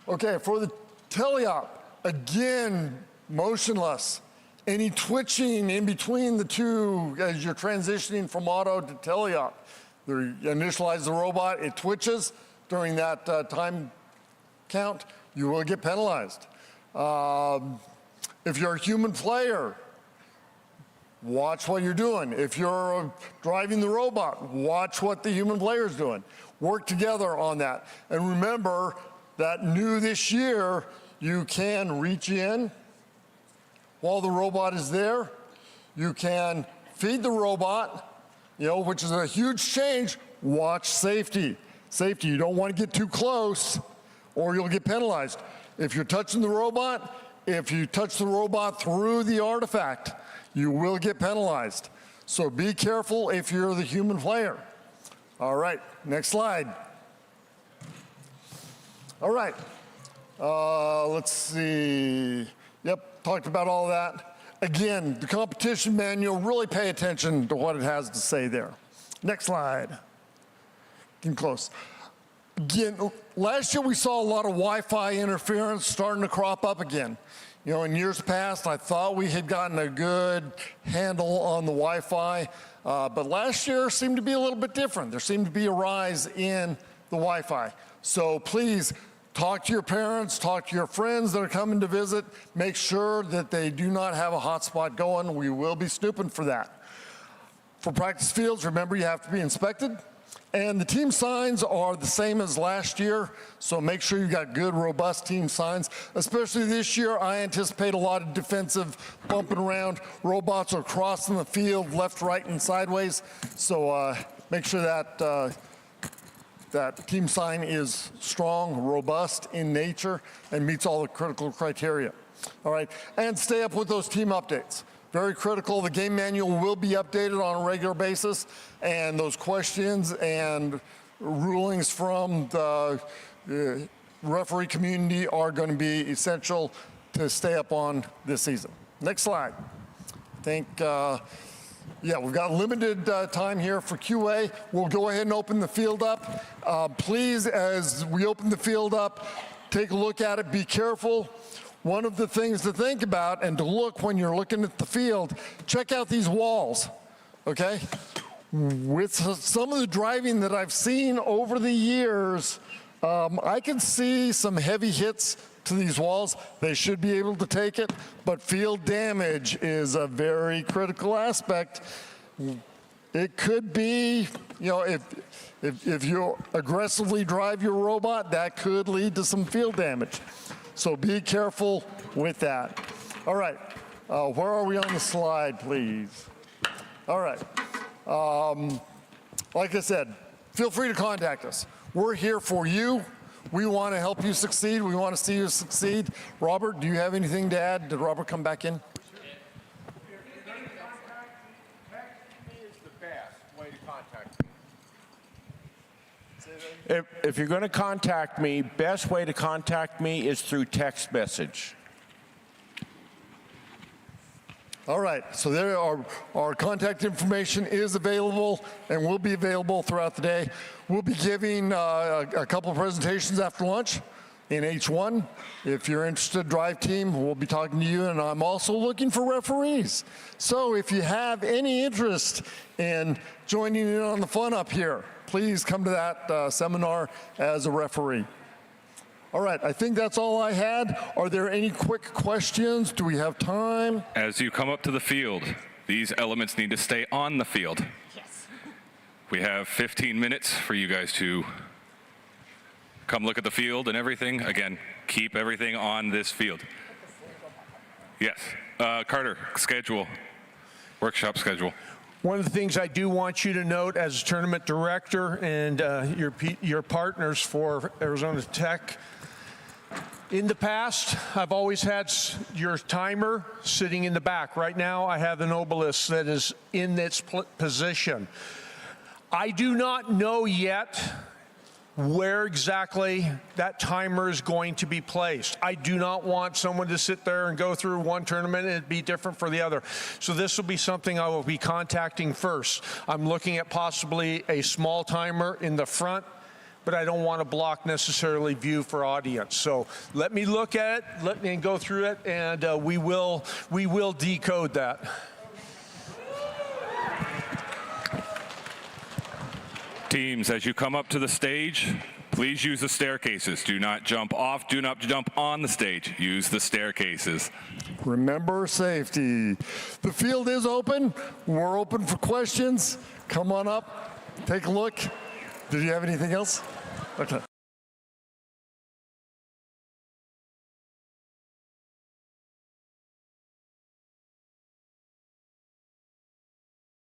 Speaker 15: Okay, for the teleop, again, motionless. Any twitching in between the 2 as you're transitioning from auto to teleop. You initialize the robot, it twitches during that time count, you will get penalized. If you're a human player, watch what you're doing. If you're driving the robot, watch what the human player is doing. Work together on that. And remember that new this year, you can reach in while the robot is there. You can feed the robot, which is a huge change. Watch safety. Safety, you don't want to get too close or you'll get penalized. If you're touching the robot, if you touch the robot through the artifact, you will get penalized. So be careful if you're the human player. All right, next slide. All right, let's see. Yep, talked about all that. Again, the competition manual, really pay attention to what it has to say there. Next slide. Getting close. Again, last year we saw a lot of Wi-Fi interference starting to crop up again. You know, in years past, I thought we had gotten a good handle on the Wi-Fi, but last year seemed to be a little bit different. There seemed to be a rise in the Wi-Fi. So please talk to your parents, talk to your friends that are coming to visit. Make sure that they do not have a hotspot going. We will be snooping for that. For practice fields, remember you have to be inspected. And the team signs are the same as last year, so make sure you've got good, robust team signs. Especially this year, I anticipate a lot of defensive bumping around. Robots are crossing the field left, right, and sideways. So make sure that that team sign is strong, robust in nature, and meets all the critical criteria. All right, and stay up with those team updates. Very critical. The game manual will be updated on a regular basis, and those questions and rulings from the referee community are going to be essential to stay up on this season. Next slide. I think, yeah, we've got limited time here for QA. We'll go ahead and open the field up. Please, as we open the field up, take a look at it. Be careful. One of the things to think about and to look when you're looking at the field, check out these walls, okay? With some of the driving that I've seen over the years, I can see some heavy hits to these walls. They should be able to take it, but field damage is a very critical aspect. It could be, you know, if you aggressively drive your robot, that could lead to some field damage. So be careful with that. All right, where are we on the slide, please? All right, like I said, feel free to contact us. We're here for you. We want to help you succeed. We want to see you succeed. Robert, do you have anything to add? Did Robert come back in?
Speaker 3: If you're going to contact me, best way to contact me is through text message.
Speaker 15: All right, so there our contact information is available and will be available throughout the day. We'll be giving a couple of presentations after lunch in H1. If you're interested, Drive Team, we'll be talking to you, and I'm also looking for referees. So if you have any interest in joining in on the fun up here, please come to that seminar as a referee. All right, I think that's all I had. Are there any quick questions? Do we have time?
Speaker 14: As you come up to the field, these elements need to stay on the field. Yes. We have 15 minutes for you guys to come look at the field and everything. Again, keep everything on this field. Yes. Carter, schedule, workshop schedule.
Speaker 8: One of the things I do want you to note as a tournament director and your partners for Arizona Tech, in the past, I've always had your timer sitting in the back. Right now, I have an obelisk that is in its position. I do not know yet where exactly that timer is going to be placed. I do not want someone to sit there and go through one tournament and it be different for the other. So this will be something I will be contacting first. I'm looking at possibly a small timer in the front, but I don't want to block necessarily view for audience. So let me look at it, let me go through it, and we will decode that.
Speaker 14: Teams, as you come up to the stage, please use the staircases. Do not jump off, do not jump on the stage. Use the staircases.
Speaker 15: Remember safety. The field is open. We're open for questions. Come on up, take a look. Did you have anything else? Okay.